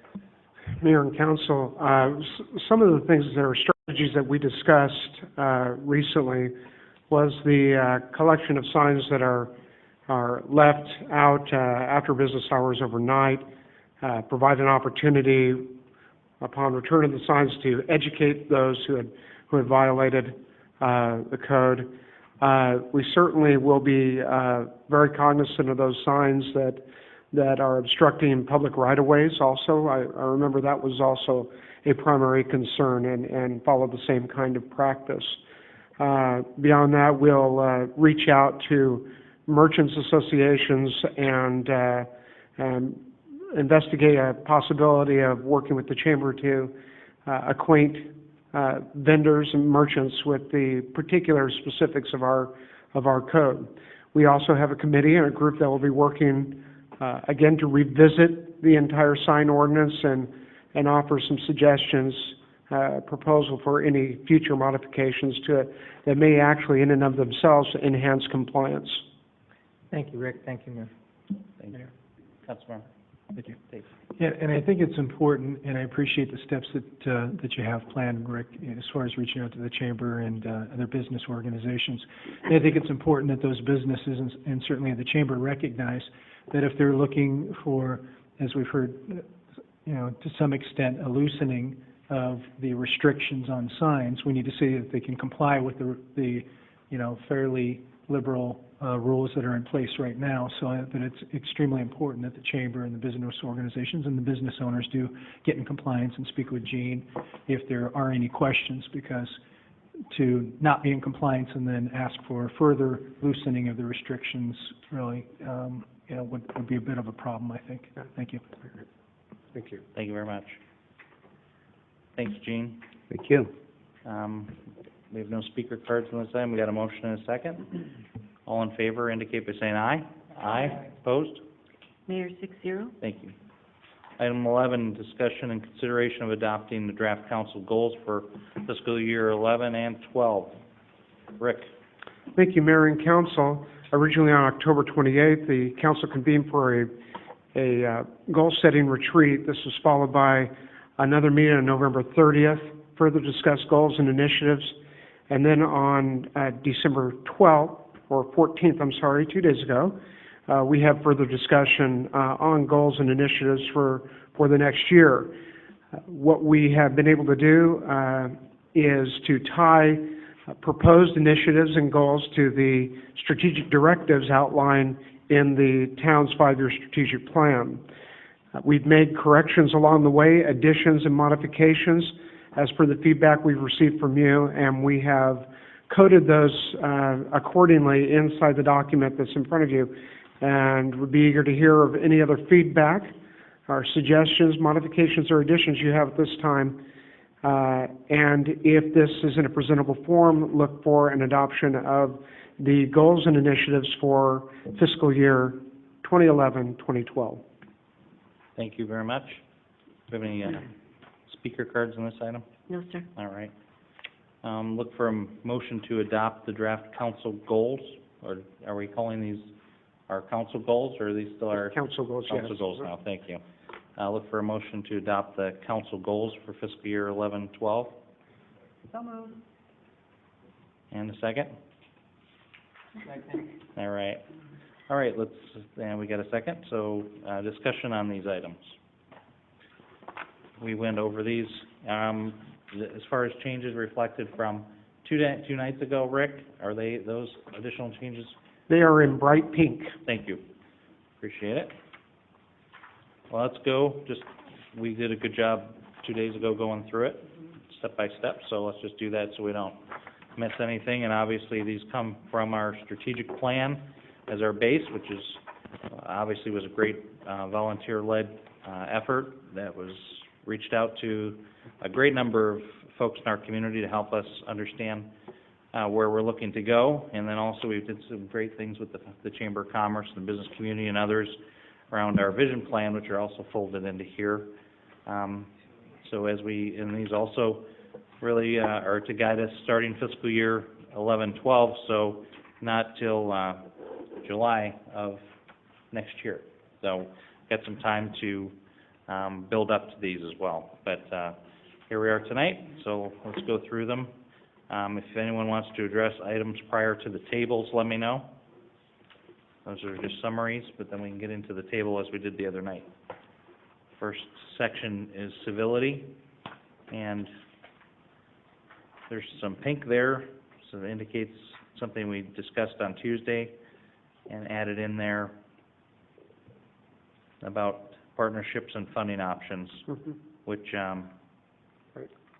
Mayor and Council, some of the things that are strategies that we discussed recently was the collection of signs that are left out after business hours overnight, provide an opportunity upon return of the signs to educate those who had violated the code. We certainly will be very cognizant of those signs that are obstructing public right-of-ways also. I remember that was also a primary concern and follow the same kind of practice. Beyond that, we'll reach out to merchants associations and investigate a possibility of working with the Chamber to acquaint vendors and merchants with the particular specifics of our code. We also have a committee and a group that will be working again to revisit the entire sign ordinance and offer some suggestions, proposal for any future modifications to it that may actually in and of themselves enhance compliance. Thank you, Rick. Thank you, Mayor. Thank you. Councilmember. Thank you. Dave. Yeah, and I think it's important, and I appreciate the steps that you have planned, Rick, as far as reaching out to the Chamber and other business organizations. And I think it's important that those businesses and certainly the Chamber recognize that if they're looking for, as we've heard, to some extent, a loosening of the restrictions on signs, we need to see that they can comply with the fairly liberal rules that are in place right now. So that it's extremely important that the Chamber and the business organizations and the business owners do get in compliance and speak with Gene if there are any questions, because to not be in compliance and then ask for further loosening of the restrictions really would be a bit of a problem, I think. Thank you. Thank you. Thank you very much. Thanks, Gene. Thank you. We have no speaker cards on this item. We got a motion and a second. All in favor indicate by saying aye. Aye. Opposed? Mayor, 6-0. Thank you. Item 11, discussion and consideration of adopting the draft council goals for fiscal year 11 and 12. Rick. Thank you, Mayor and Council. Originally on October 28th, the Council convened for a goal-setting retreat. This was followed by another meeting on November 30th, further discuss goals and initiatives. And then on December 12th, or 14th, 2 days ago, we have further discussion on goals and initiatives for the next year. What we have been able to do is to tie proposed initiatives and goals to the strategic directives outlined in the town's 5-year strategic plan. We've made corrections along the way, additions and modifications as per the feedback we've received from you, and we have coded those accordingly inside the document that's in front of you, and would be eager to hear of any other feedback or suggestions, modifications, or additions you have at this time. And if this is in a presentable form, look for an adoption of the goals and initiatives for fiscal year 2011-2012. Thank you very much. Do you have any speaker cards on this item? No, sir. All right. Look for a motion to adopt the draft council goals, or are we calling these our council goals, or are these still our? Council goals, yes. Council goals now, thank you. Look for a motion to adopt the council goals for fiscal year 11-12. So moved. And a second? All right. All right, and we got a second, so, discussion on these items. We went over these, as far as changes reflected from two nights ago, Rick, are they those additional changes? They are in bright pink. Thank you. Appreciate it. Well, let's go. We did a good job 2 days ago going through it, step by step, so let's just do that so we don't miss anything. And obviously, these come from our strategic plan as our base, which is, obviously was a great volunteer-led effort that was reached out to a great number of folks in our community to help us understand where we're looking to go. And then also we did some great things with the Chamber of Commerce and the business community and others around our vision plan, which are also folded into here. So and these also really are to guide us starting fiscal year 11-12, so not till July of next year. So got some time to build up to these as well. But here we are tonight, so let's go through them. If anyone wants to address items prior to the tables, let me know. Those are just summaries, but then we can get into the table as we did the other night. First section is civility, and there's some pink there, so it indicates something we discussed on Tuesday and added in there about partnerships and funding options, which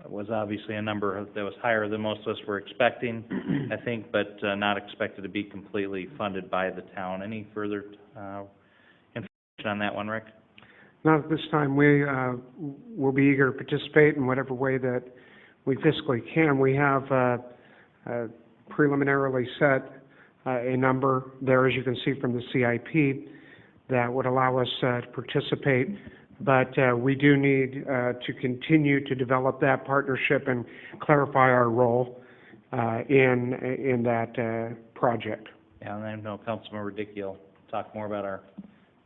was obviously a number that was higher than most of us were expecting, I think, but not expected to be completely funded by the town. Any further information on that one, Rick? Not at this time. We will be eager to participate in whatever way that we physically can. We have preliminarily set a number there, as you can see from the CIP, that would allow us to participate. But we do need to continue to develop that partnership and clarify our role in that project. Yeah, and I know Councilmember Dickey will talk more about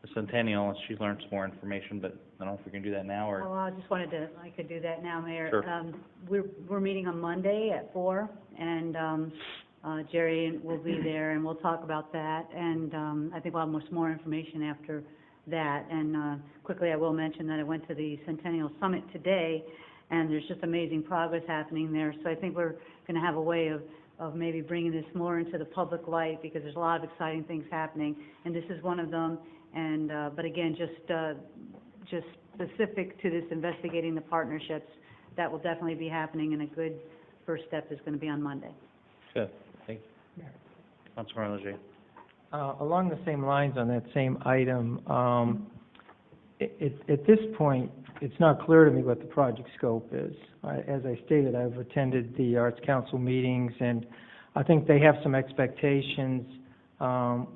the Centennial as she learns more information, but I don't know if we can do that now or... Oh, I just wanted to, I could do that now, Mayor. Sure. We're meeting on Monday at 4, and Jerry will be there, and we'll talk about that, and I think we'll have more information after that. And quickly, I will mention that I went to the Centennial Summit today, and there's just amazing progress happening there. So I think we're going to have a way of maybe bringing this more into the public light, because there's a lot of exciting things happening, and this is one of them. And but again, just specific to this investigating the partnerships, that will definitely be happening, and a good first step is going to be on Monday. Good. Thank you. Councilmember Leger. Along the same lines on that same item, at this point, it's not clear to me what the project scope is. As I stated, I've attended the Arts Council meetings, and I think they have some expectations,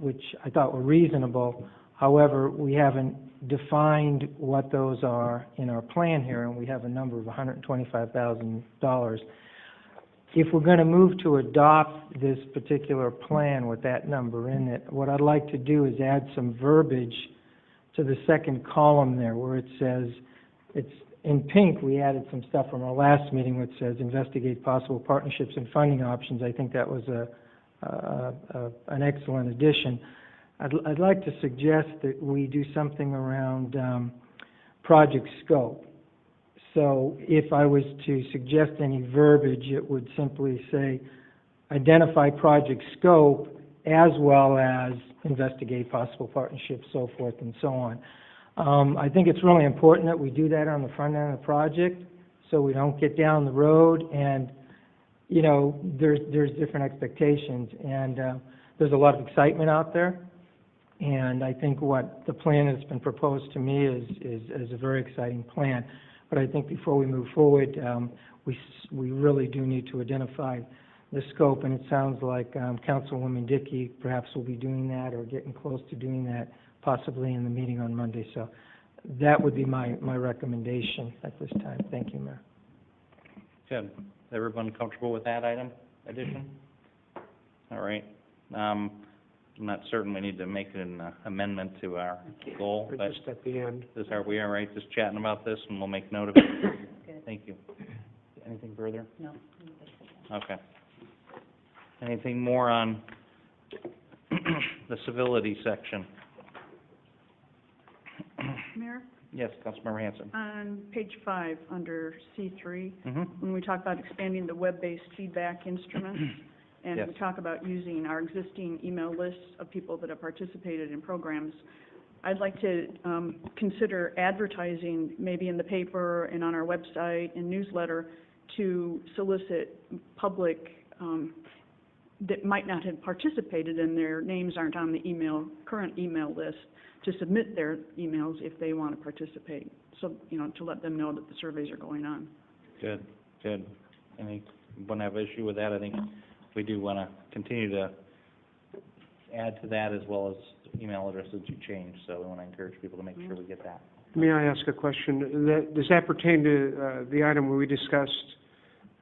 which I thought were reasonable. However, we haven't defined what those are in our plan here, and we have a number of $125,000. If we're going to move to adopt this particular plan with that number in it, what I'd like to do is add some verbiage to the second column there, where it says, it's in pink, we added some stuff from our last meeting which says investigate possible partnerships and funding options. I think that was an excellent addition. I'd like to suggest that we do something around project scope. So if I was to suggest any verbiage, it would simply say, identify project scope as well as investigate possible partnerships, so forth and so on. I think it's really important that we do that on the front end of the project, so we don't get down the road and, you know, there's different expectations, and there's a lot of excitement out there. And I think what the plan that's been proposed to me is a very exciting plan. But I think before we move forward, we really do need to identify the scope, and it sounds like Councilwoman Dickey perhaps will be doing that or getting close to doing that, possibly in the meeting on Monday. So that would be my recommendation at this time. Thank you, Mayor. Good. Everyone comfortable with that addition? All right. I'm not certain we need to make an amendment to our goal, but just at the end. this are we all right just chatting about this, and we'll make note of it. Good. Thank you. Anything further? No. Okay. Anything more on the civility section? Mayor, Yes, Councilmember Hanson. on page 5, under C3, Mm-hmm. when we talk about expanding the web-based feedback instruments, and Yes. we talk about using our existing email lists of people that have participated in programs, I'd like to consider advertising, maybe in the paper and on our website and newsletter, to solicit public that might not have participated and their names aren't on the current email list, to submit their emails if they want to participate. So, you know, to let them know that the surveys are going on. Good, good. Anyone have issue with that? I think we do want to continue to add to that, as well as email addresses you change, so we want to encourage people to make sure we get that. May I ask a question? Does that pertain to the item we discussed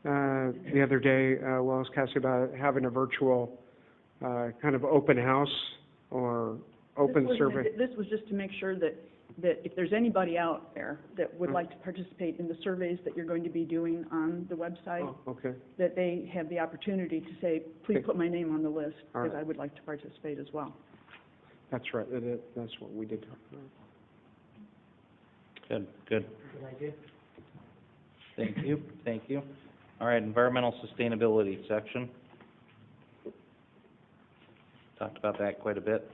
the other day, Wallace Cassidy, about having a virtual kind of open house or open survey? This was just to make sure that that if there's anybody out there that would like to participate in the surveys that you're going to be doing on the website, Oh, okay. that they have the opportunity to say, please Okay. put my name on the list, All because right. I would like to participate as well. That's right, that's what we did talk about. Good, good. Good idea. Thank you. All right, environmental sustainability section. Talked about that quite a bit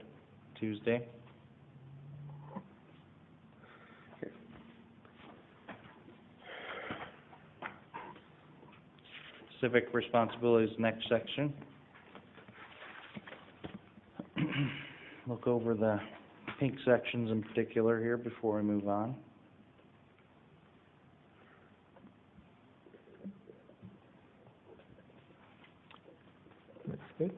Tuesday. Civic responsibilities, next section. Look over the pink sections in particular here before we move on. That's good.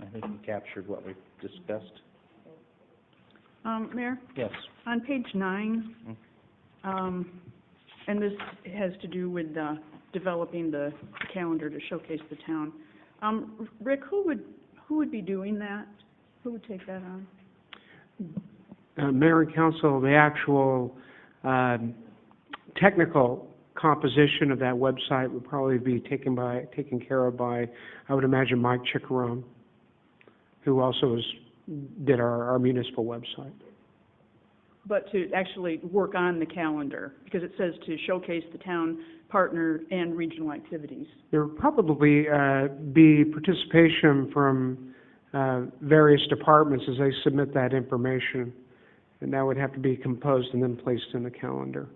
I think we captured what we discussed. Mayor, Yes. on page 9, and this has to do with developing the calendar to showcase the town. Rick, who would be doing that? Who would take that on? Mayor and council, the actual technical composition of that website would probably be taken care of by, I would imagine, Mike Chickarone, who also did our municipal website. But to actually work on the calendar, because it says to showcase the town, partner, and regional activities. There would probably be participation from various departments as they submit that information, and that would have to be composed and then placed in the calendar.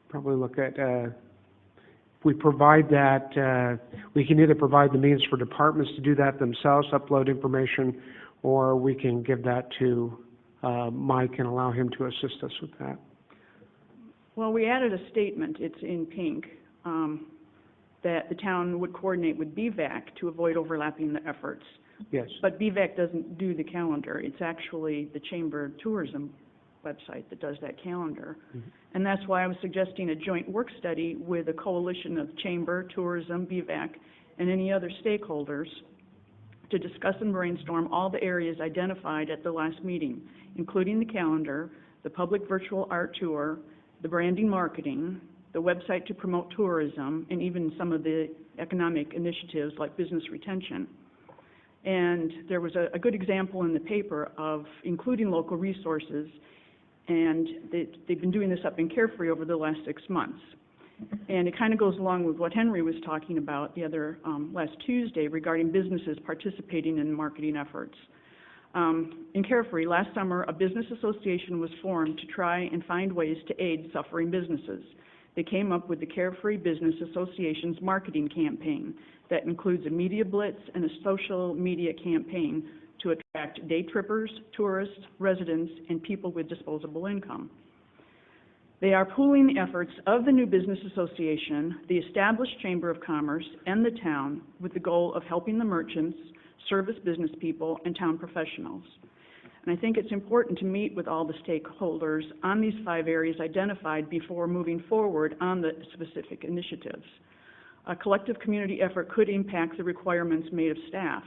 Probably look at, if we provide that, we can either provide the means for departments to do that themselves, upload information, or we can give that to Mike and allow him to assist us with that. Well, we added a statement, it's in pink, that the town would coordinate with BVAC to avoid overlapping the efforts. Yes. But BVAC doesn't do the calendar. It's actually the Chamber Tourism website that does that calendar. Mm-hmm. And that's why I was suggesting a joint work study with a coalition of Chamber, Tourism, BVAC, and any other stakeholders to discuss and brainstorm all the areas identified at the last meeting, including the calendar, the public virtual art tour, the branding marketing, the website to promote tourism, and even some of the economic initiatives like business retention. And there was a good example in the paper of including local resources, and they've been doing this up in Carefree over the last 6 months. And it kind of goes along with what Henry was talking about the other last Tuesday regarding businesses participating in marketing efforts. In Carefree, last summer, a business association was formed to try and find ways to aid suffering businesses. They came up with the Carefree Business Association's marketing campaign that includes a media blitz and a social media campaign to attract day trippers, tourists, residents, and people with disposable income. They are pooling the efforts of the new business association, the established Chamber of Commerce, and the town with the goal of helping the merchants, service business people, and town professionals. And I think it's important to meet with all the stakeholders on these 5 areas identified before moving forward on the specific initiatives. A collective community effort could impact the requirements made of staff.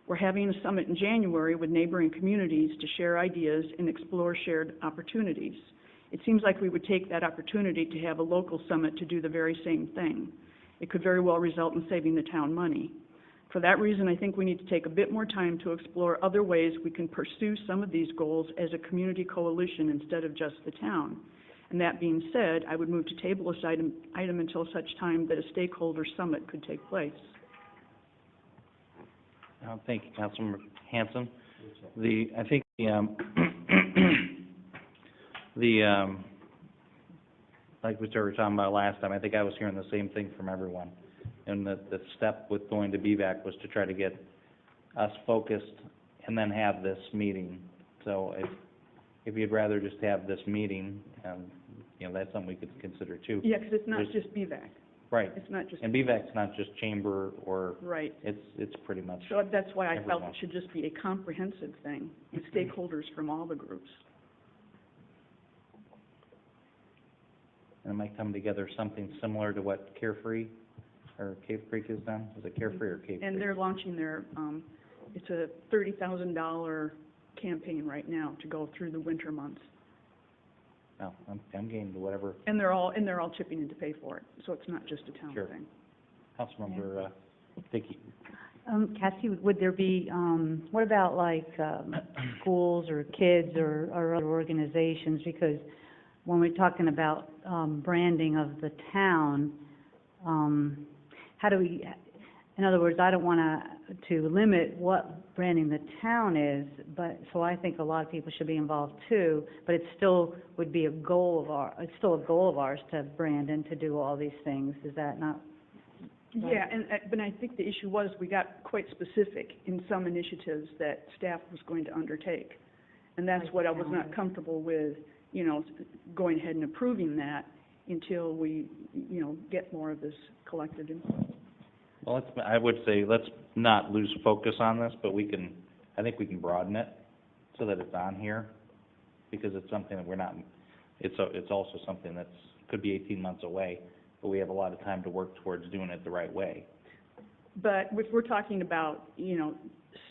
We're having a summit in January with neighboring communities to share ideas and explore shared opportunities. It seems like we would take that opportunity to have a local summit to do the very same thing. It could very well result in saving the town money. For that reason, I think we need to take a bit more time to explore other ways we can pursue some of these goals as a community coalition instead of just the town. And that being said, I would move to table this item until such time that a stakeholder summit could take place. Thank you, Councilmember Hanson. I think like we started talking about last time, I think I was hearing the same thing from everyone. And the step with going to BVAC was to try to get us focused and then have this meeting. So if you'd rather just have this meeting, that's something we could consider too. Yeah, because it's not just BVAC. Right. It's not just. And BVAC's not just chamber or. Right. It's pretty much. So that's why I felt everyone. it should just be a comprehensive thing with stakeholders from all the groups. and it might come together something similar to what Carefree or Cave Creek has done. Is it Carefree or Cave Creek? And they're launching their, it's a $30,000 campaign right now to go through the winter months. No, I'm game to whatever. And they're all chipping in to pay for it, so it's not just a town Sure. thing. Councilmember Dickey. Cassie, would there be, what about like, schools or kids or other organizations? Because when we're talking about, branding of the town, how do we, in other words, I don't want to limit what branding the town is, but, so I think a lot of people should be involved too, but it still would be a goal of it's still a goal of ours to brand and to do all these things. Is that not? Yeah, but I think the issue was we got quite specific in some initiatives that staff was going to undertake. And that's what I was not comfortable with, you know, going ahead and approving that until we, you know, get more of this collected info. Well, I would say let's not lose focus on this, but I think we can broaden it so that it's on here, because it's something that we're not, it's also something that's, could be 18 months away, but we have a lot of time to work towards doing it the right way. But if we're talking about, you know,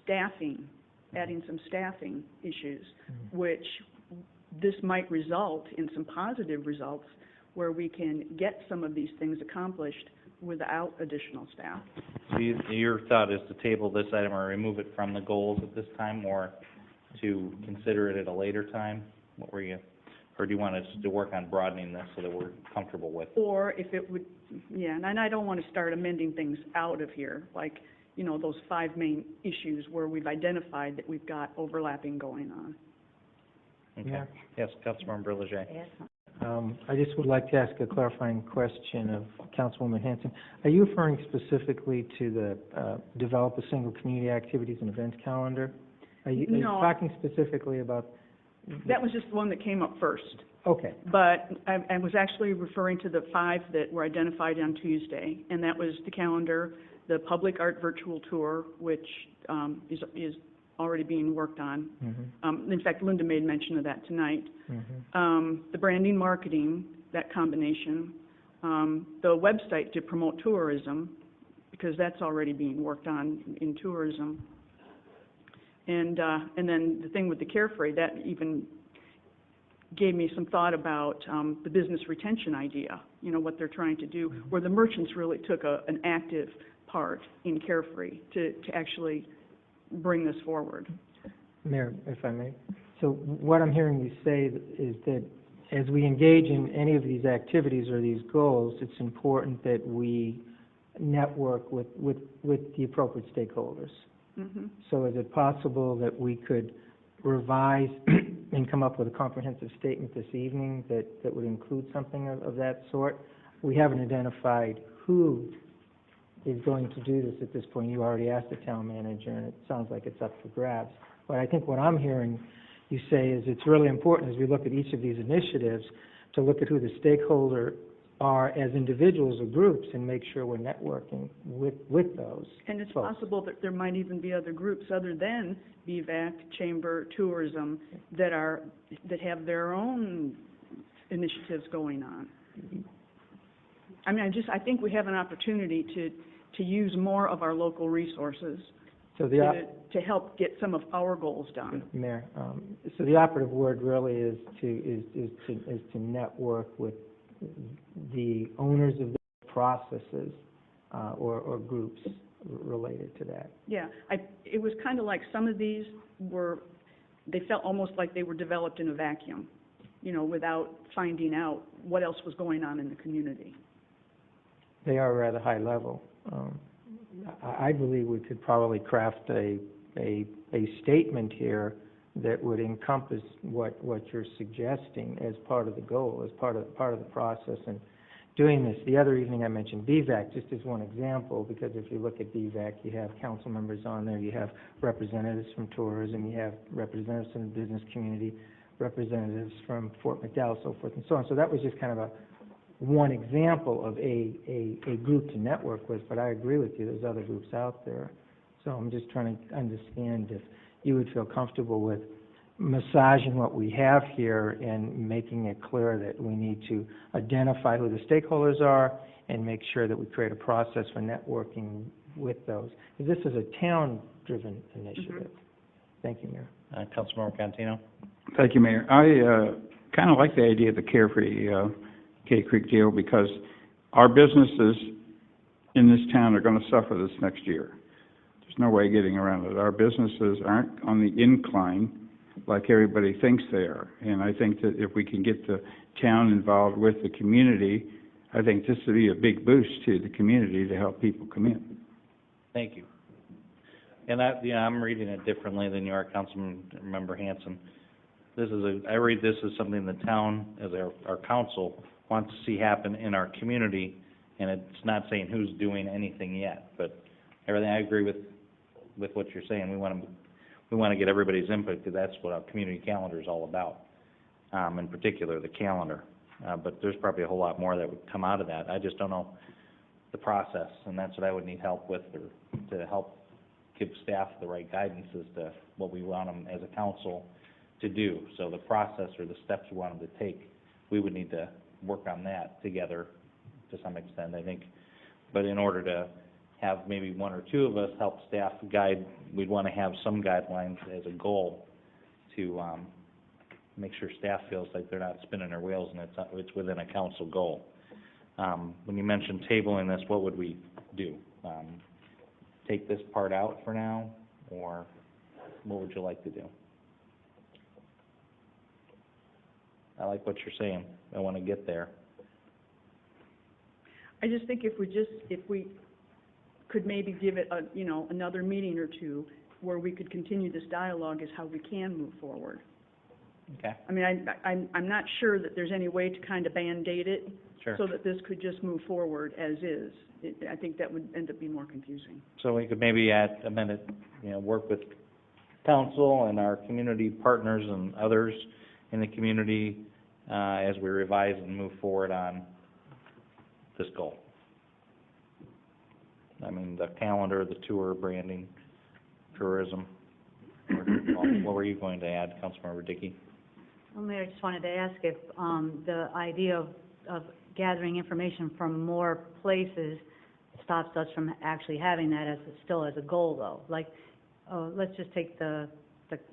staffing, adding some staffing issues, which this might result in some positive results where we can get some of these things accomplished without additional staff. So your thought is to table this item or remove it from the goals at this time, or to consider it at a later time? What were you, or do you want us to work on broadening this so that we're comfortable with? Or if it would, yeah, and I don't want to start amending things out of here, like, you know, those 5 main issues where we've identified that we've got overlapping going on. Okay. Yeah. Yes, Councilmember Leger. I just would like to ask a clarifying question of Councilwoman Hanson. Are you referring specifically to the develop a single community activities and events calendar? Are you No. talking specifically about? That was just the one that came up first. Okay. But I was actually referring to the 5 that were identified on Tuesday, and that was the calendar, the public art virtual tour, which is already being worked on. In fact, Linda made mention of that tonight. The branding, marketing, that combination, the website to promote tourism, because that's already being worked on in tourism. And then the thing with the Carefree, that even gave me some thought about the business retention idea, you know, what they're trying to do, where the merchants really took an active part in Carefree to actually bring this forward. Mayor, if I may. So what I'm hearing you say is that as we engage in any of these activities or these goals, it's important that we network with the appropriate stakeholders. So is it possible that we could revise and come up with a comprehensive statement this evening that would include something of that sort? We haven't identified who is going to do this at this point. You already asked the town manager, and it sounds like it's up for grabs. But I think what I'm hearing you say is it's really important as we look at each of these initiatives to look at who the stakeholders are as individuals or groups and make sure we're networking with those. And it's folks. possible that there might even be other groups other than BVAC, Chamber, Tourism, that have their own initiatives going on. I mean, I think we have an opportunity to use more of our local resources So to help get some of our goals done. Mayor, so the operative word really is to network with the owners of the processes or groups related to that. Yeah, it was kind of like some of these they felt almost like they were developed in a vacuum, you know, without finding out what else was going on in the community. They are rather high level. I believe we could probably craft a statement here that would encompass what you're suggesting as part of the goal, as part of the process. And doing this, the other evening I mentioned BVAC just as one example, because if you look at BVAC, you have council members on there, you have representatives from tourism, you have representatives from the business community, representatives from Fort McDowell, so forth and so on. So that was just kind of one example of a group to network with, but I agree with you, there's other groups out there. So I'm just trying to understand if you would feel comfortable with massaging what we have here and making it clear that we need to identify who the stakeholders are and make sure that we create a process for networking with those. This is a town-driven initiative. Thank you, Mayor. Councilmember Cantino? Thank you, Mayor. I kind of like the idea of the Carefree Cave Creek deal because our businesses in this town are going to suffer this next year. There's no way of getting around it. Our businesses aren't on the incline like everybody thinks they are. And I think that if we can get the town involved with the community, I think this would be a big boost to the community to help people come in. Thank you. And I'm reading it differently than you are, Councilmember Hanson. I read this as something the town, as our council, wants to see happen in our community, and it's not saying who's doing anything yet. But everything, I agree with what you're saying. We want to get everybody's input because that's what our community calendar is all about. In particular, the calendar. But there's probably a whole lot more that would come out of that. I just don't know the process, and that's what I would need help with, or to help give staff the right guidance as to what we want them as a council to do. So the process or the steps we want them to take, we would need to work on that together to some extent, I think. But in order to have maybe one or two of us help staff guide, we'd want to have some guidelines as a goal to make sure staff feels like they're not spinning their wheels and it's within a council goal. When you mentioned tabling this, what would we do? Take this part out for now, or what would you like to do? I like what you're saying. I want to get there. I just think if we could maybe give it another meeting or two where we could continue this dialogue is how we can move forward. Okay. I mean, I'm not sure that there's any way to kind of Band-Aid it. Sure. So that this could just move forward as is. I think that would end up being more confusing. So we could maybe amend it, work with council and our community partners and others in the community as we revise and move forward on this goal. I mean, the calendar, the tour, branding, tourism. What were you going to add, Councilmember Dickey? Well, Mayor, I just wanted to ask if the idea of gathering information from more places stops us from actually having that still as a goal, though. Like, let's just take the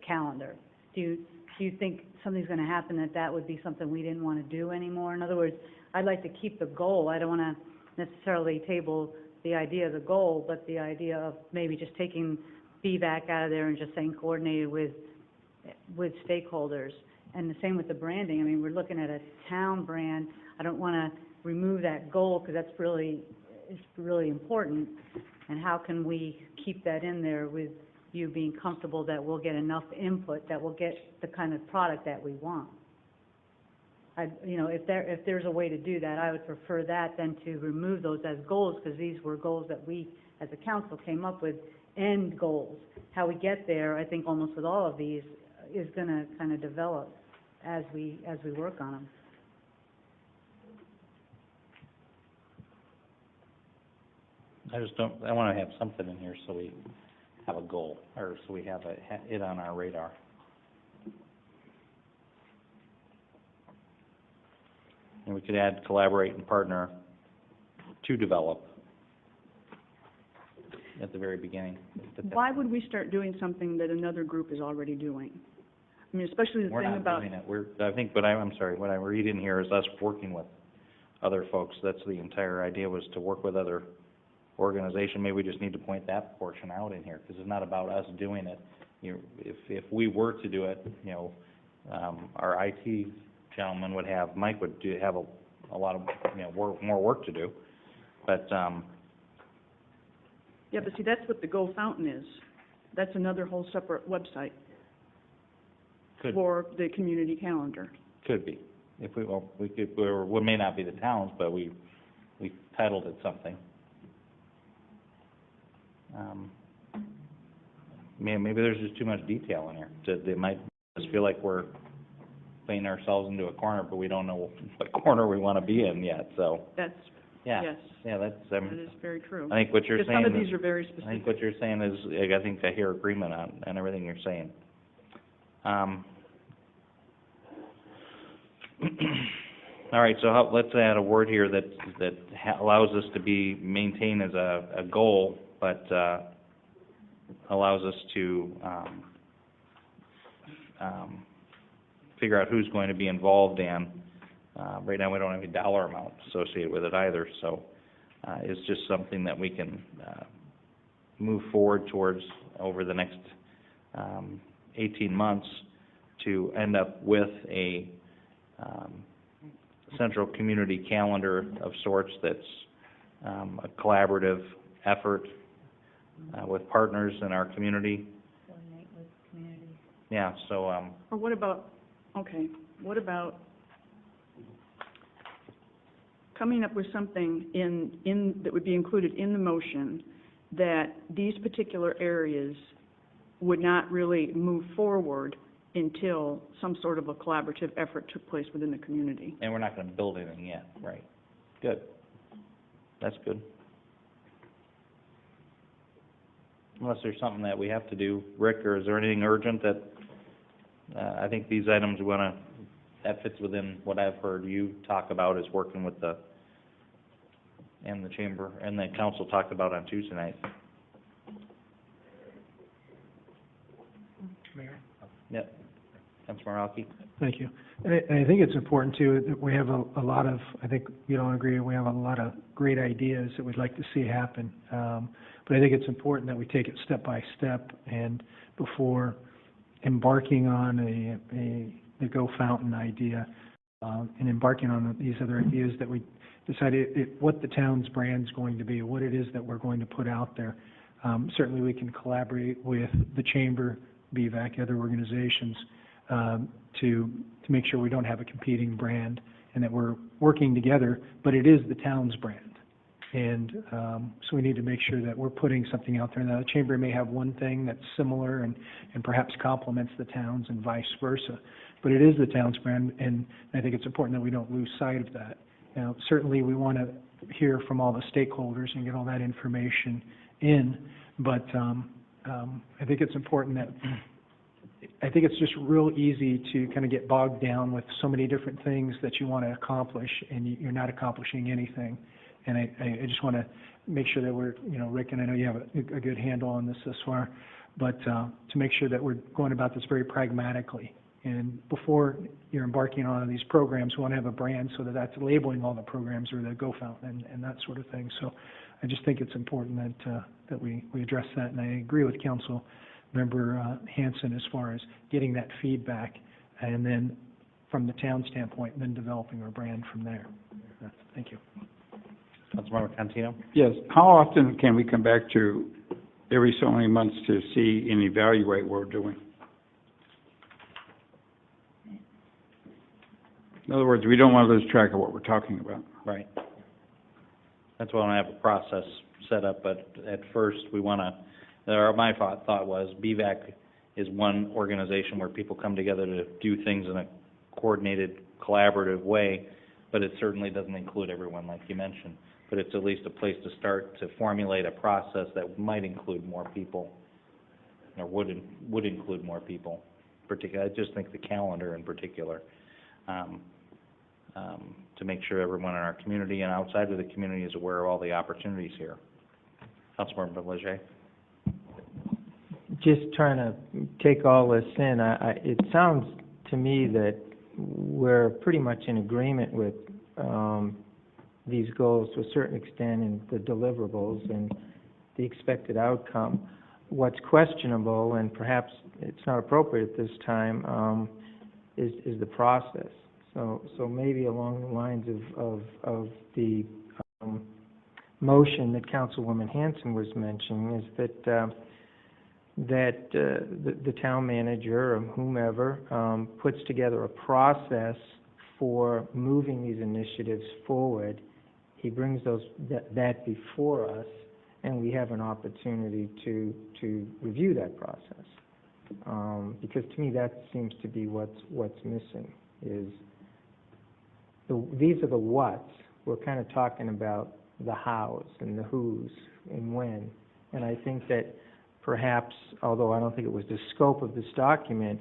calendar. Do you think something's going to happen that would be something we didn't want to do anymore? In other words, I'd like to keep the goal. I don't want to necessarily table the idea of the goal, but the idea of maybe just taking feedback out of there and just saying coordinated with stakeholders. And the same with the branding. I mean, we're looking at a town brand. I don't want to remove that goal because it's really important. And how can we keep that in there with you being comfortable that we'll get enough input, that we'll get the kind of product that we want? If there's a way to do that, I would prefer that than to remove those as goals, because these were goals that we, as a council, came up with, end goals. How we get there, I think almost with all of these, is going to kind of develop as we work on them. I want to have something in here so we have a goal, or so we have it on our radar. And we could add collaborate and partner to develop at the very beginning. Why would we start doing something that another group is already doing? I mean, especially the We're thing not about... doing it. I think, I'm sorry, what I read in here is us working with other folks. That's the entire idea, was to work with other organizations. Maybe we just need to point that portion out in here, because it's not about us doing it. If we were to do it, our IT gentleman would have, Mike would have a lot of, more work to do. But, Yeah, but see, that's what the Go Fountain is. That's another whole separate website for the community calendar. Could be. If we could, we may not be the towns, but we titled it something. Maybe there's just too much detail in here. They might just feel like we're putting ourselves into a corner, but we don't know what corner we want to be in yet. So That's yeah, yes, yeah, that is very true. I think what you're Because saying. some of these are very specific. I think what you're saying is, I think I hear agreement on everything you're saying. All right, so let's add a word here that allows us to be maintained as a goal, but allows us to figure out who's going to be involved, and right now we don't have any dollar amount associated with it either, so it's just something that we can move forward towards over the next 18 months to end up with a central community calendar of sorts that's a collaborative effort with partners in our community. Coordinate with community. Yeah, so Or what about coming up with something in that would be included in the motion that these particular areas would not really move forward until some sort of a collaborative effort took place within the community. and we're not going to build anything yet, right? Good. That's good. Unless there's something that we have to do, Rick, or is there anything urgent that, I think these items that fits within what I've heard you talk about, is working with the chamber, and the council talked about on Tuesday night. Mayor? Yep. Councilor Maralki? Thank you. And I think it's important too, that we have a lot of, I think you don't agree, we have a lot of great ideas that we'd like to see happen. But I think it's important that we take it step by step, and before embarking on the Go Fountain idea, and embarking on these other ideas, that we decide what the town's brand's going to be, what it is that we're going to put out there. Certainly we can collaborate with the chamber, BVAC, other organizations, to make sure we don't have a competing brand and that we're working together, but it is the town's brand. And so we need to make sure that we're putting something out there. Now, the chamber may have one thing that's similar and perhaps complements the town's and vice versa, but it is the town's brand, and I think it's important that we don't lose sight of that. Now, certainly we want to hear from all the stakeholders and get all that information in, but I think it's important that I think it's just real easy to kind of get bogged down with so many different things that you want to accomplish, and you're not accomplishing anything. And I just want to make sure that we're, Rick, and I know you have a good handle on this far, but to make sure that we're going about this very pragmatically. And before you're embarking on these programs, we want to have a brand so that that's labeling all the programs, or the Go Fountain and that sort of thing. So I just think it's important that we address that, and I agree with Council Member Hanson as far as getting that feedback, and then from the town standpoint, and then developing our brand from there. Thank you. Councilmember Contino? Yes. How often can we come back to every so many months to see and evaluate what we're doing? In other words, we don't want to lose track of what we're talking about. Right. That's why I want to have a process set up, but at first we want to, my thought was BVAC is one organization where people come together to do things in a coordinated, collaborative way, but it certainly doesn't include everyone like you mentioned. But it's at least a place to start to formulate a process that might include more people, or would include more people. Particularly, I just think the calendar in particular, to make sure everyone in our community and outside of the community is aware of all the opportunities here. Councilmember Leger? Just trying to take all this in, it sounds to me that we're pretty much in agreement with these goals to a certain extent, and the deliverables and the expected outcome. What's questionable, and perhaps it's not appropriate at this time, is the process. So maybe along the lines of the motion that Councilwoman Hanson was mentioning, is that the town manager or whomever puts together a process for moving these initiatives forward. He brings that before us, and we have an opportunity to review that process. Because to me, that seems to be what's missing. These are the whats. We're kind of talking about the hows and the whos and when. And I think that perhaps, although I don't think it was the scope of this document,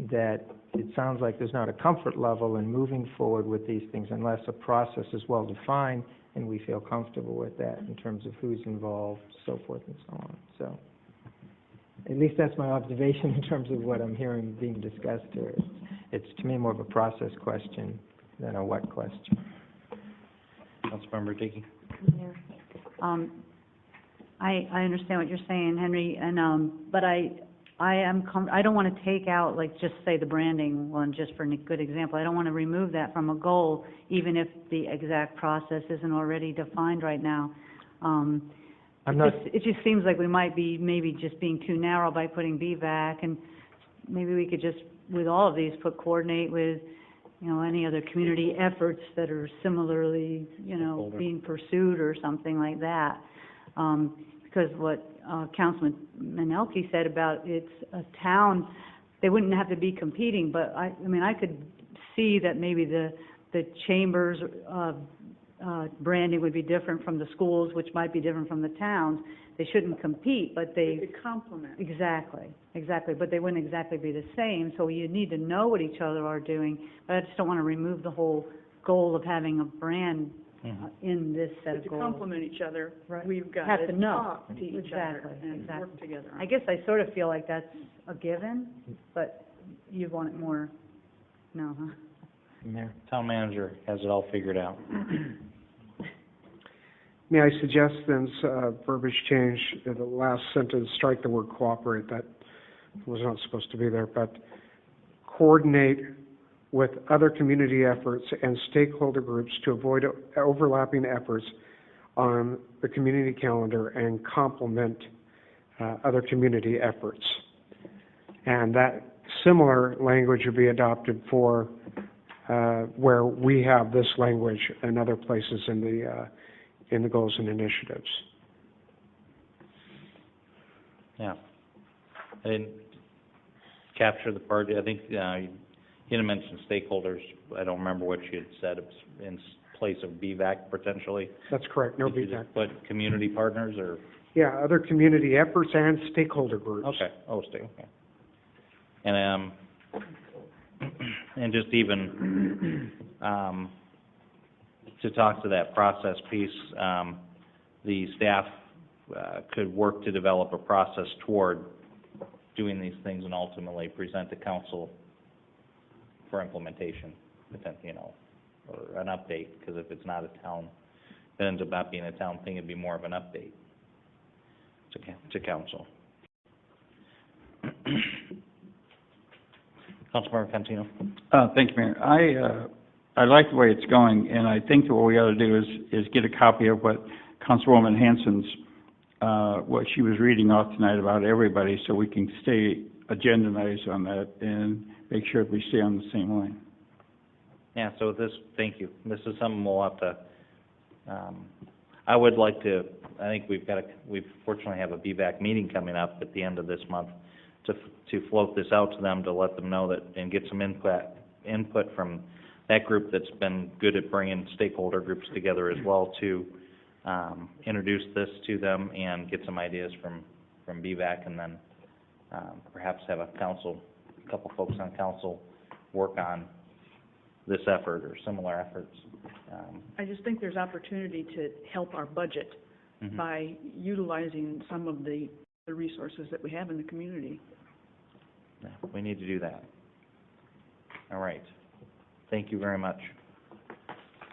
that it sounds like there's not a comfort level in moving forward with these things unless a process is well defined and we feel comfortable with that in terms of who's involved, so forth and so on. So at least that's my observation in terms of what I'm hearing being discussed here. It's to me more of a process question than a what question. Councilmember Dickey? I understand what you're saying, Henry, and, but I don't want to take out, like, just say the branding one, just for a good example. I don't want to remove that from a goal, even if the exact process isn't already defined right now. It just seems like we might be maybe just being too narrow by putting BVAC, and maybe we could just, with all of these, coordinate with, any other community efforts that are similarly, being pursued or something like that. Because what Councilman Menelke said about it's a town, they wouldn't have to be competing, but I could see that maybe the chambers branding would be different from the schools, which might be different from the towns. They shouldn't compete, but they could complement. Exactly, but they wouldn't exactly be the same, so you need to know what each other are doing, but I just don't want to remove the whole goal of having a brand in this set of To goals. complement each other, Right. we've got Have to to know. talk to each other and work together. I guess I sort of feel like that's a given, but you want it more, no, huh? Mayor. Town manager has it all figured out. May I suggest then verbiage change, the last sentence, strike the word cooperate, that was not supposed to be there, but coordinate with other community efforts and stakeholder groups to avoid overlapping efforts on the community calendar and complement other community efforts. And that similar language would be adopted for where we have this language and other places in the goals and initiatives. Yeah. I didn't capture the part, I think, you didn't mention stakeholders. I don't remember what you had said. It was in place of BVAC potentially. That's correct, no Did you BVAC. just put community partners or? Yeah, other community efforts and stakeholder groups. Okay, okay. And just even, to talk to that process piece, the staff, could work to develop a process toward doing these things and ultimately present to council for implementation, or an update, because if it's not a town, it ends up not being a town thing, it'd be more of an update to council. Councilmember Cantino. Thank you, Mayor. I like the way it's going, and I think that what we ought to do is get a copy of what Councilwoman Hanson's, what she was reading off tonight about everybody, so we can stay agendized on that and make sure we stay on the same line. Yeah, so thank you. This is something we'll have to, I would like to, I think we fortunately have a BVAC meeting coming up at the end of this month to float this out to them, to let them know that, and get some input from that group that's been good at bringing stakeholder groups together as well, to introduce this to them and get some ideas from BVAC, and then perhaps have a couple folks on council work on this effort or similar efforts. I just think there's opportunity to help our budget by utilizing some of the resources that we have in the community. Yeah, we need to do that. All right. Thank you very much.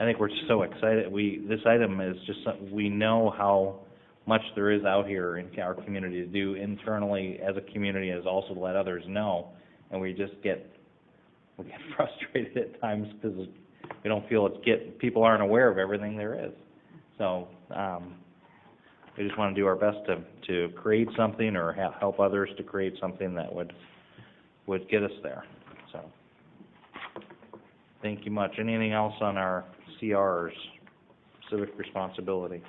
I think we're so excited. This item is just, we know how much there is out here in our community to do internally as a community, as also to let others know, and we get frustrated at times because we don't feel people aren't aware of everything there is. So we just want to do our best to create something, or help others to create something that would get us there. So thank you much. Anything else on our CRs, civic responsibility?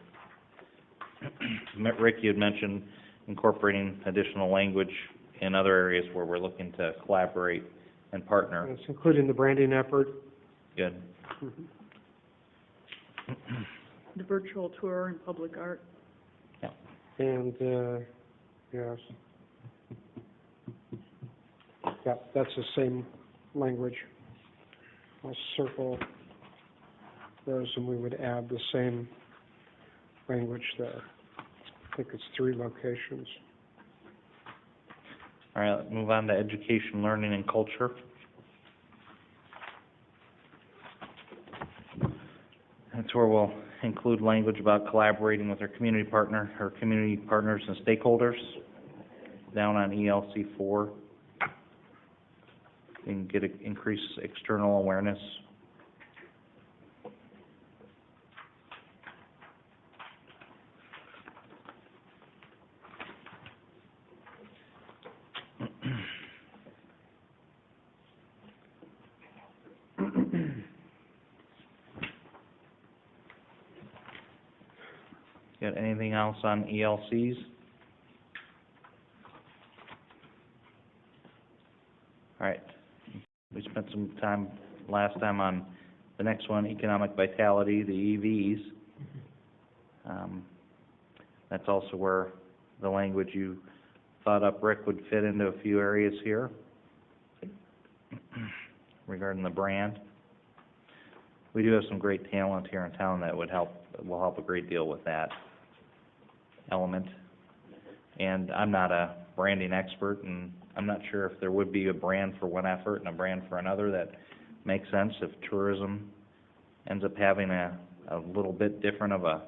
Rick, you had mentioned incorporating additional language in other areas where we're looking to collaborate and partner. It's including the branding effort. Good. The virtual tour and public art. And, yes. Yeah, that's the same language. I'll circle those and we would add the same language there. I think it's 3 locations. All right, let's move on to education, learning, and culture. That's where we'll include language about collaborating with our community partners and stakeholders. Down on ELC 4, and get increased external awareness. Got anything else on ELCs? All right. We spent some time last time on the next one, economic vitality, the EVs. That's also where the language you thought up, Rick, would fit into a few areas here regarding the brand. We do have some great talent here in town that will help a great deal with that element. And I'm not a branding expert, and I'm not sure if there would be a brand for one effort and a brand for another that makes sense if tourism ends up having a little bit different of a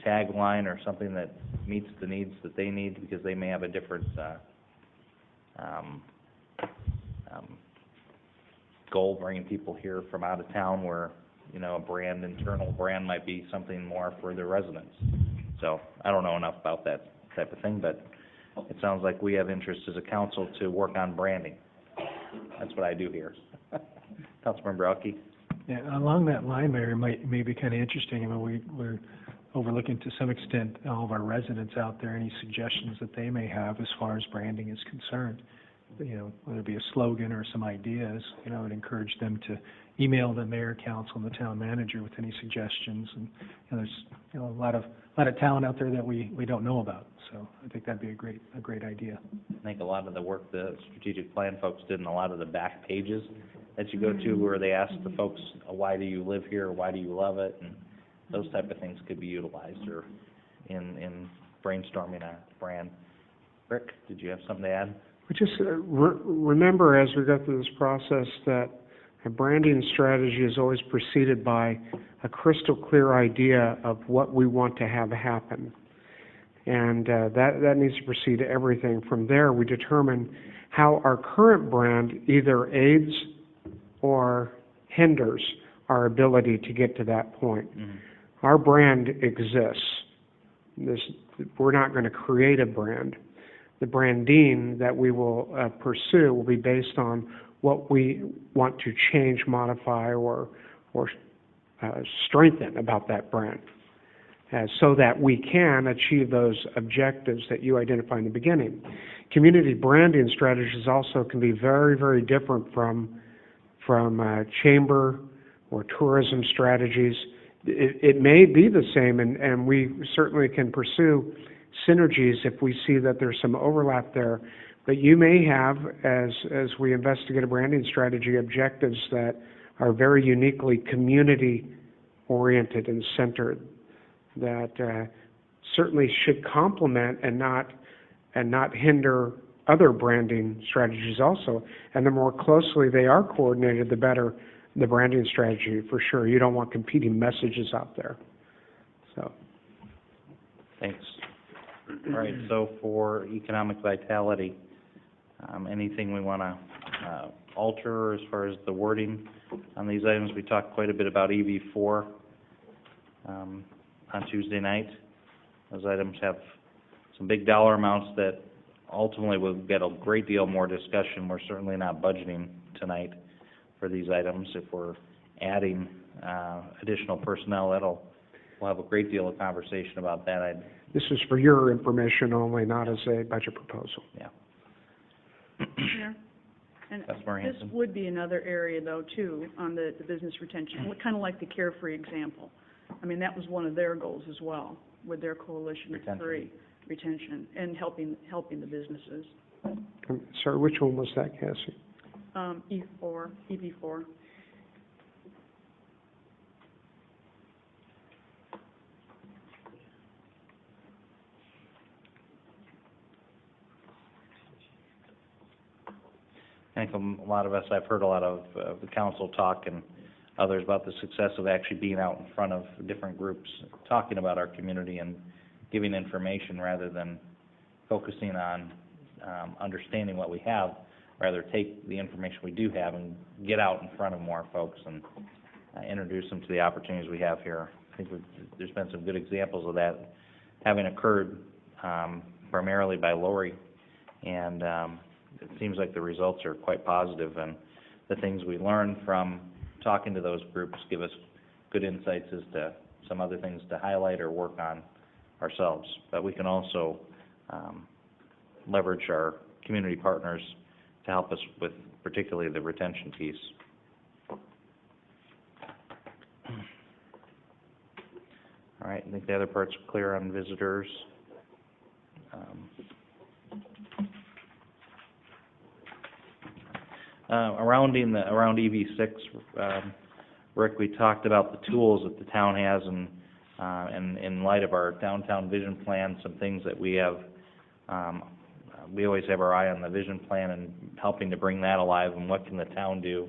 tagline or something that meets the needs that they need, because they may have a different goal, bringing people here from out of town, where, you know, internal brand might be something more for their residents. So I don't know enough about that type of thing, but it sounds like we have interest as a council to work on branding. That's what I do here. Councilmember Elke? Yeah, along that line, Mayor, may be kind of interesting. I mean, we're overlooking to some extent all of our residents out there, any suggestions that they may have as far as branding is concerned. You know, whether it be a slogan or some ideas, you know, I'd encourage them to email the mayor, council, and the town manager with any suggestions. And there's, you know, a lot of talent out there that we don't know about. So I think that'd be a great idea. I think a lot of the work the strategic plan folks did in a lot of the back pages that you go to, where they ask the folks, why do you live here, why do you love it, and those type of things could be utilized or in brainstorming a brand. Rick, did you have something to add? We just remember as we go through this process that a branding strategy is always preceded by a crystal clear idea of what we want to have happen. And that needs to precede everything. From there, we determine how our current brand either aids or hinders our ability to get to that point. Mm-hmm. Our brand exists. We're not going to create a brand. The branding that we will pursue will be based on what we want to change, modify, or strengthen about that brand, so that we can achieve those objectives that you identified in the beginning. Community branding strategies also can be very, very different from chamber or tourism strategies. It may be the same, and we certainly can pursue synergies if we see that there's some overlap there. But you may have, as we investigate a branding strategy, objectives that are very uniquely community-oriented and centered, that certainly should complement and not hinder other branding strategies also. And the more closely they are coordinated, the better the branding strategy, for sure. You don't want competing messages out there. So. Thanks. All right, so for economic vitality, anything we want to alter as far as the wording on these items? We talked quite a bit about EV4 on Tuesday night. Those items have some big dollar amounts that ultimately will get a great deal more discussion. We're certainly not budgeting tonight for these items. If we're adding additional personnel, we'll have a great deal of conversation about that. This is for your information only, not as a budget proposal. Yeah. Yeah. And this would be another area, though, too, on the business retention, kind of like the Carefree example. I mean, that was one of their goals as well, with their coalition of three, retention, and helping the businesses. I'm sorry, which one was that, Cassie? E4, EV4. I think a lot of us, I've heard a lot of the council talk and others about the success of actually being out in front of different groups, talking about our community and giving information rather than focusing on understanding what we have, rather take the information we do have and get out in front of more folks and introduce them to the opportunities we have here. I think there's been some good examples of that having occurred primarily by Lori, and it seems like the results are quite positive, and the things we learn from talking to those groups give us good insights as to some other things to highlight or work on ourselves. But we can also leverage our community partners to help us with particularly the retention piece. All right, I think the other part's clear on visitors. Around EV6, Rick, we talked about the tools that the town has, and in light of our downtown vision plan, some things that we have. We always have our eye on the vision plan and helping to bring that alive, and what can the town do.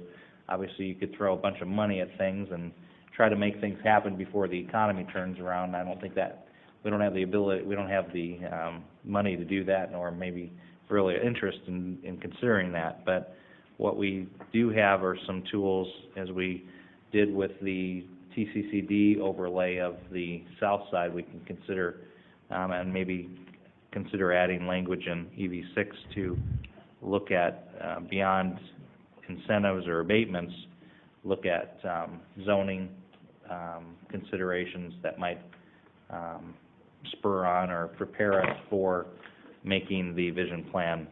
Obviously, you could throw a bunch of money at things and try to make things happen before the economy turns around. I don't think that, we don't have the ability, we don't have the money to do that, nor maybe really interest in considering that. But what we do have are some tools, as we did with the TCCD overlay of the south side, we can consider and maybe consider adding language in EV6 to look at beyond incentives or abatements, look at zoning considerations that might spur on or prepare us for making the vision plan,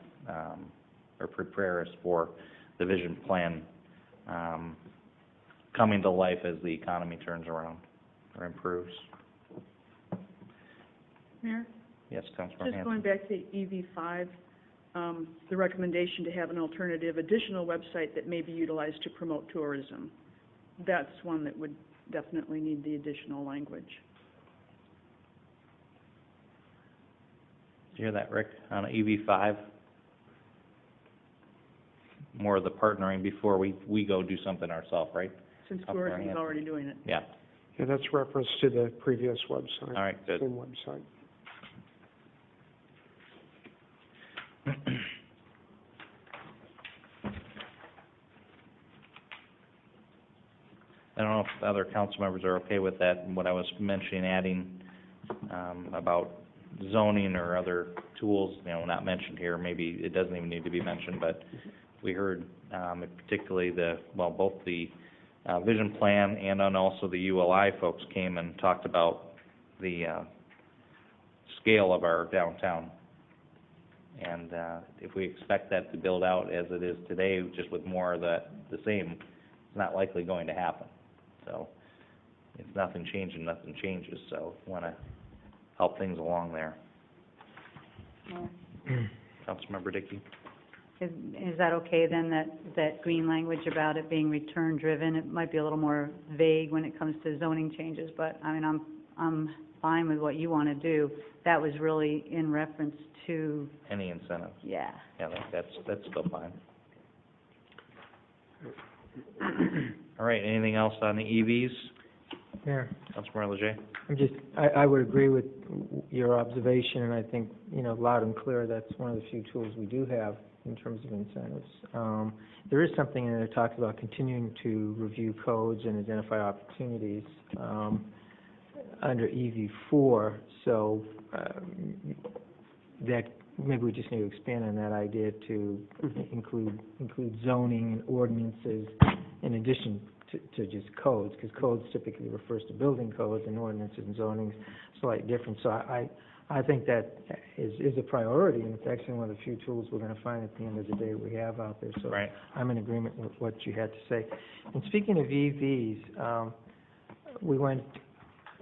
or prepare us for the vision plan coming to life as the economy turns around or improves. Mayor? Yes, Councilmember Just Hanson. going back to EV5, the recommendation to have an alternative additional website that may be utilized to promote tourism. That's one that would definitely need the additional language. Did you hear that, Rick, on EV5? More of the partnering before we go do something ourselves, right? Since Councilmember tourism is Hanson. already doing it. Yeah. Yeah, that's reference to the previous website. All right, good. Same website. I don't know if other council members are okay with that, and what I was mentioning, adding about zoning or other tools, not mentioned here, maybe it doesn't even need to be mentioned, but we heard particularly both the vision plan and then also the ULI folks came and talked about the scale of our downtown. And if we expect that to build out as it is today, just with more of the same, it's not likely going to happen. So if nothing changing, nothing changes. So we want to help things along there. Councilmember Dickey? Is that okay then, that green language about it being return driven? It might be a little more vague when it comes to zoning changes, but I mean, I'm fine with what you want to do. That was really in reference to Any incentives? Yeah. Yeah, that's still fine. All right, anything else on the EVs? Mayor, Councilmember Leger? I would agree with your observation, and I think, loud and clear, that's one of the few tools we do have in terms of incentives. There is something in there that talks about continuing to review codes and identify opportunities under EV4, so that maybe we just need to expand on that idea to include zoning and ordinances in addition to just codes, because codes typically refers to building codes, and ordinances and zoning is slightly different. So I think that is a priority, and it's actually one of the few tools we're going to find at the end of the day we have out there. So right. I'm in agreement with what you had to say. And speaking of EVs,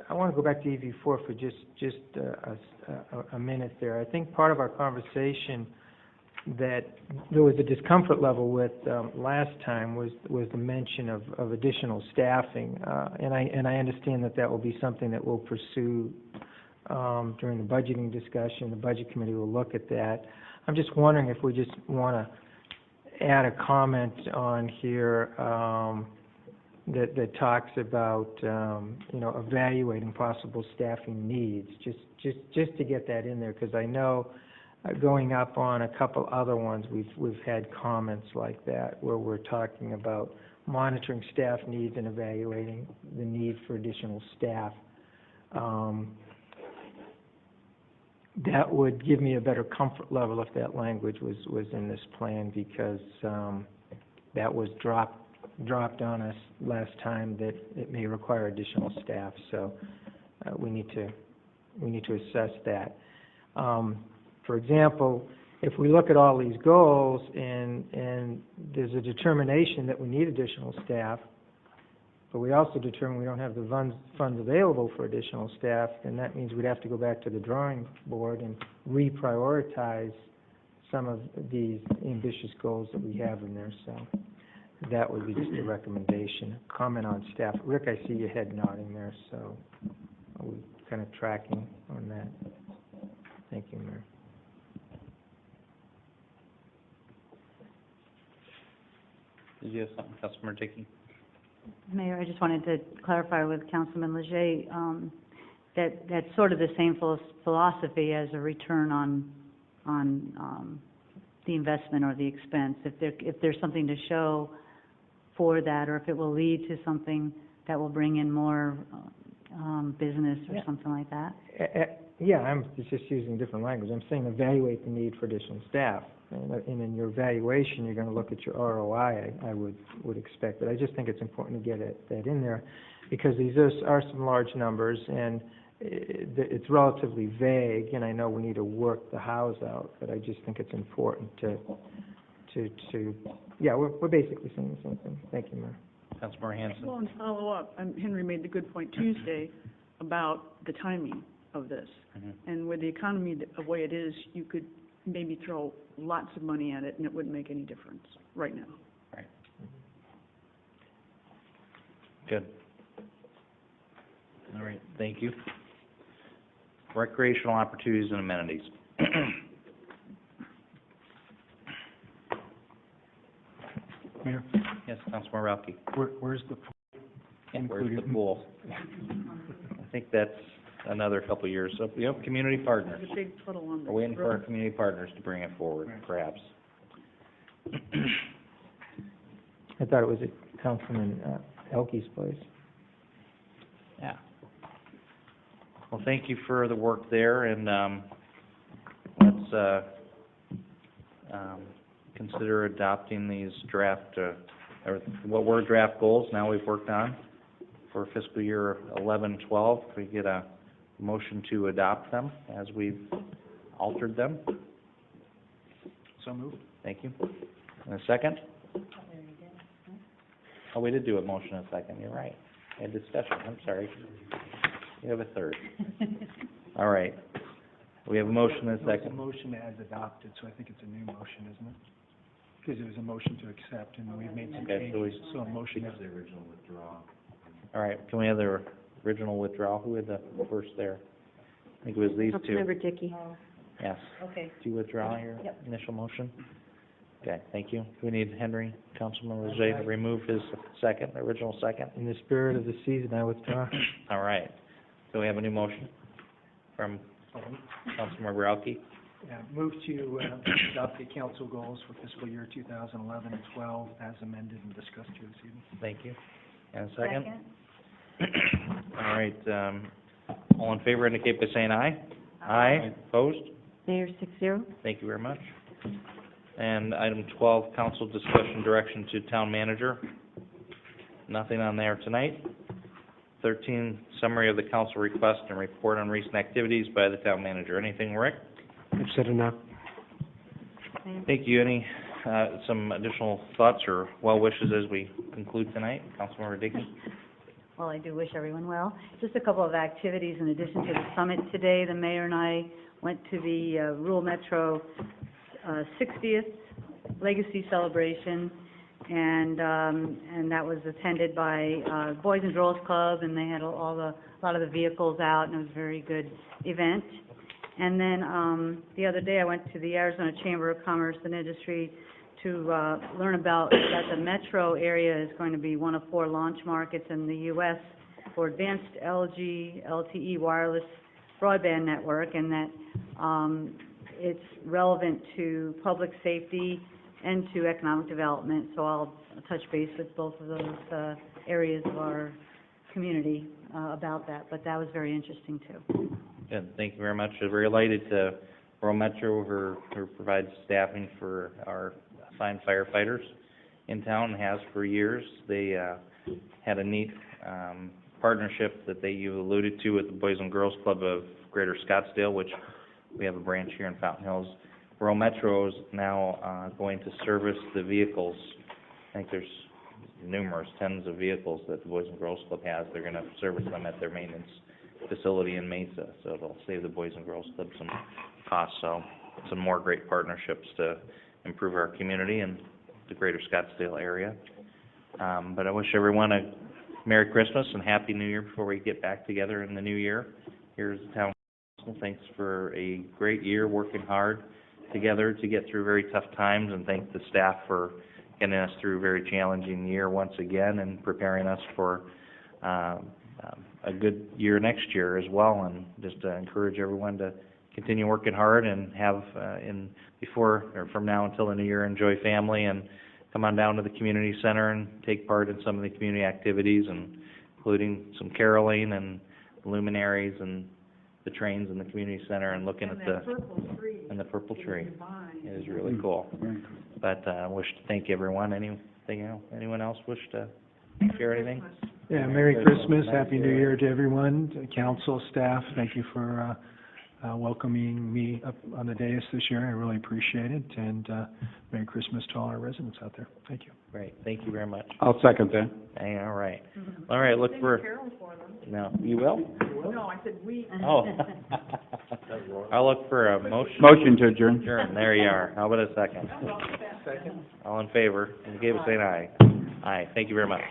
I want to go back to EV4 for just a minute there. I think part of our conversation that there was a discomfort level with last time was the mention of additional staffing, and I understand that will be something that we'll pursue during the budgeting discussion. The budget committee will look at that. I'm just wondering if we just want to add a comment on here that talks about evaluating possible staffing needs, just to get that in there, because I know going up on a couple other ones we've had comments like that where we're talking about monitoring staff needs and evaluating the need for additional staff. That would give me a better comfort level if that language was in this plan, because that was dropped on us last time that it may require additional staff. So we need to assess that. For example, if we look at all these goals and there's a determination that we need additional staff, but we also determine we don't have the funds available for additional staff, then that means we'd have to go back to the drawing board and reprioritize some of these ambitious goals that we have in there. So that would be just a recommendation. Comment on staff. Rick, I see your head nodding there, so are we kind of tracking on that? Thank you, Mayor. Did you have something, Councilmember Dickey? Mayor, I just wanted to clarify with Councilman Leger, that's sort of the same philosophy as a return on the investment or the expense. If there's something to show for that, or if it will lead to something that will bring in more business or something like that. Yeah, I'm just using different language. I'm saying evaluate the need for additional staff. And in your evaluation, you're going to look at your ROI, I would expect. But I just think it's important to get that in there, because these are some large numbers, and it's relatively vague, and I know we need to work the hows out, but I just think it's important to yeah, we're basically saying the same thing. Thank you, Mayor. Councilmember Hanson. Well, and follow up, Henry made the good point Tuesday about the timing of this. And with the economy the way it is, you could maybe throw lots of money at it and it wouldn't make any difference right now. Right. Good. All right, thank you. Recreational opportunities and amenities. Mayor? Yes, Councilmember Ralke. Where's the Where's the pool? I think that's another couple of years. So we have community partners. There's a big puddle on the We're waiting for our road. community partners to bring it forward, perhaps. I thought it was at Councilman Elke's place. Yeah. Well, thank you for the work there, and let's consider adopting these draft, or what were draft goals now we've worked on for fiscal year 11-12. Can we get a motion to adopt them as we've altered them? So moved. Thank you. And a second? Oh, we did do a motion and a second, you're right. And discussion, I'm sorry. You have a third. All right. We have a motion and a second. It was a motion as adopted, so I think it's a new motion, isn't it? Because it was a motion to accept, and we've made some Okay, changes, so a motion is... the original withdrawal. All right, can we have the original withdrawal? Who had the first there? I think it was these two. Councilmember Dickey. Yes. Okay. Do you withdraw your Yep. initial motion? Okay, thank you. We need Henry, Councilman Leger, to remove his second, original second. In the spirit of the season, I withdraw. All right. So we have a new motion from Councilmember Ralke. Yeah, move to adopt the council goals for fiscal year 2011 and 12 as amended and discussed here this evening. Thank you. And a second? All right, all in favor indicate by saying aye. Aye. Opposed? Mayor, 6-0. Thank you very much. And item 12, council discussion direction to town manager. Nothing on there tonight. 13, summary of the council request and report on recent activities by the town manager. Anything, Rick? I've said enough. Thank you. Any, some additional thoughts or well wishes as we conclude tonight? Councilmember Dickey? Well, I do wish everyone well. Just a couple of activities in addition to the summit today. The mayor and I went to the Rural Metro 60th legacy celebration, and that was attended by Boys and Girls Club, and they had a lot of the vehicles out, and it was a very good event. And then the other day, I went to the Arizona Chamber of Commerce and Industry to learn about that the metro area is going to be one of 4 launch markets in the U.S. for advanced LTE wireless broadband network, and that it's relevant to public safety and to economic development. So I'll touch base with both of those areas of our community about that, but that was very interesting too. Good, thank you very much. We're very delighted to Rural Metro, who provides staffing for our fine firefighters in town and has for years. They had a neat partnership that you alluded to with the Boys and Girls Club of Greater Scottsdale, which we have a branch here in Fountain Hills. Rural Metro is now going to service the vehicles. I think there's numerous, tens of vehicles that the Boys and Girls Club has. They're going to service them at their maintenance facility in Mesa, so it'll save the Boys and Girls Club some costs. So some more great partnerships to improve our community and the Greater Scottsdale area. But I wish everyone a Merry Christmas and Happy New Year before we get back together in the new year. Here's the town council. Thanks for a great year, working hard together to get through very tough times, and thank the staff for getting us through a very challenging year once again and preparing us for a good year next year as well. And just encourage everyone to continue working hard and have from now until the new year, enjoy family and come on down to the community center and take part in some of the community activities, and including some caroling and luminaries and the trains in the community center, and looking at the purple tree. It is really cool. But I wish to thank everyone. Anyone else wish to share anything? Yeah, Merry Christmas, Happy New Year to everyone, to council, staff. Thank you for welcoming me up on the dais this year. I really appreciate it, and Merry Christmas to all our residents out there. Thank you. Great, thank you very much. I'll second that. Hey, all right. All right, look for... No, you will? No, I said we. Oh. I'll look for a motion. Motion to adjourn. Adjourn, there you are. How about a second? Second. All in favor, indicate by saying aye. Aye, thank you very much.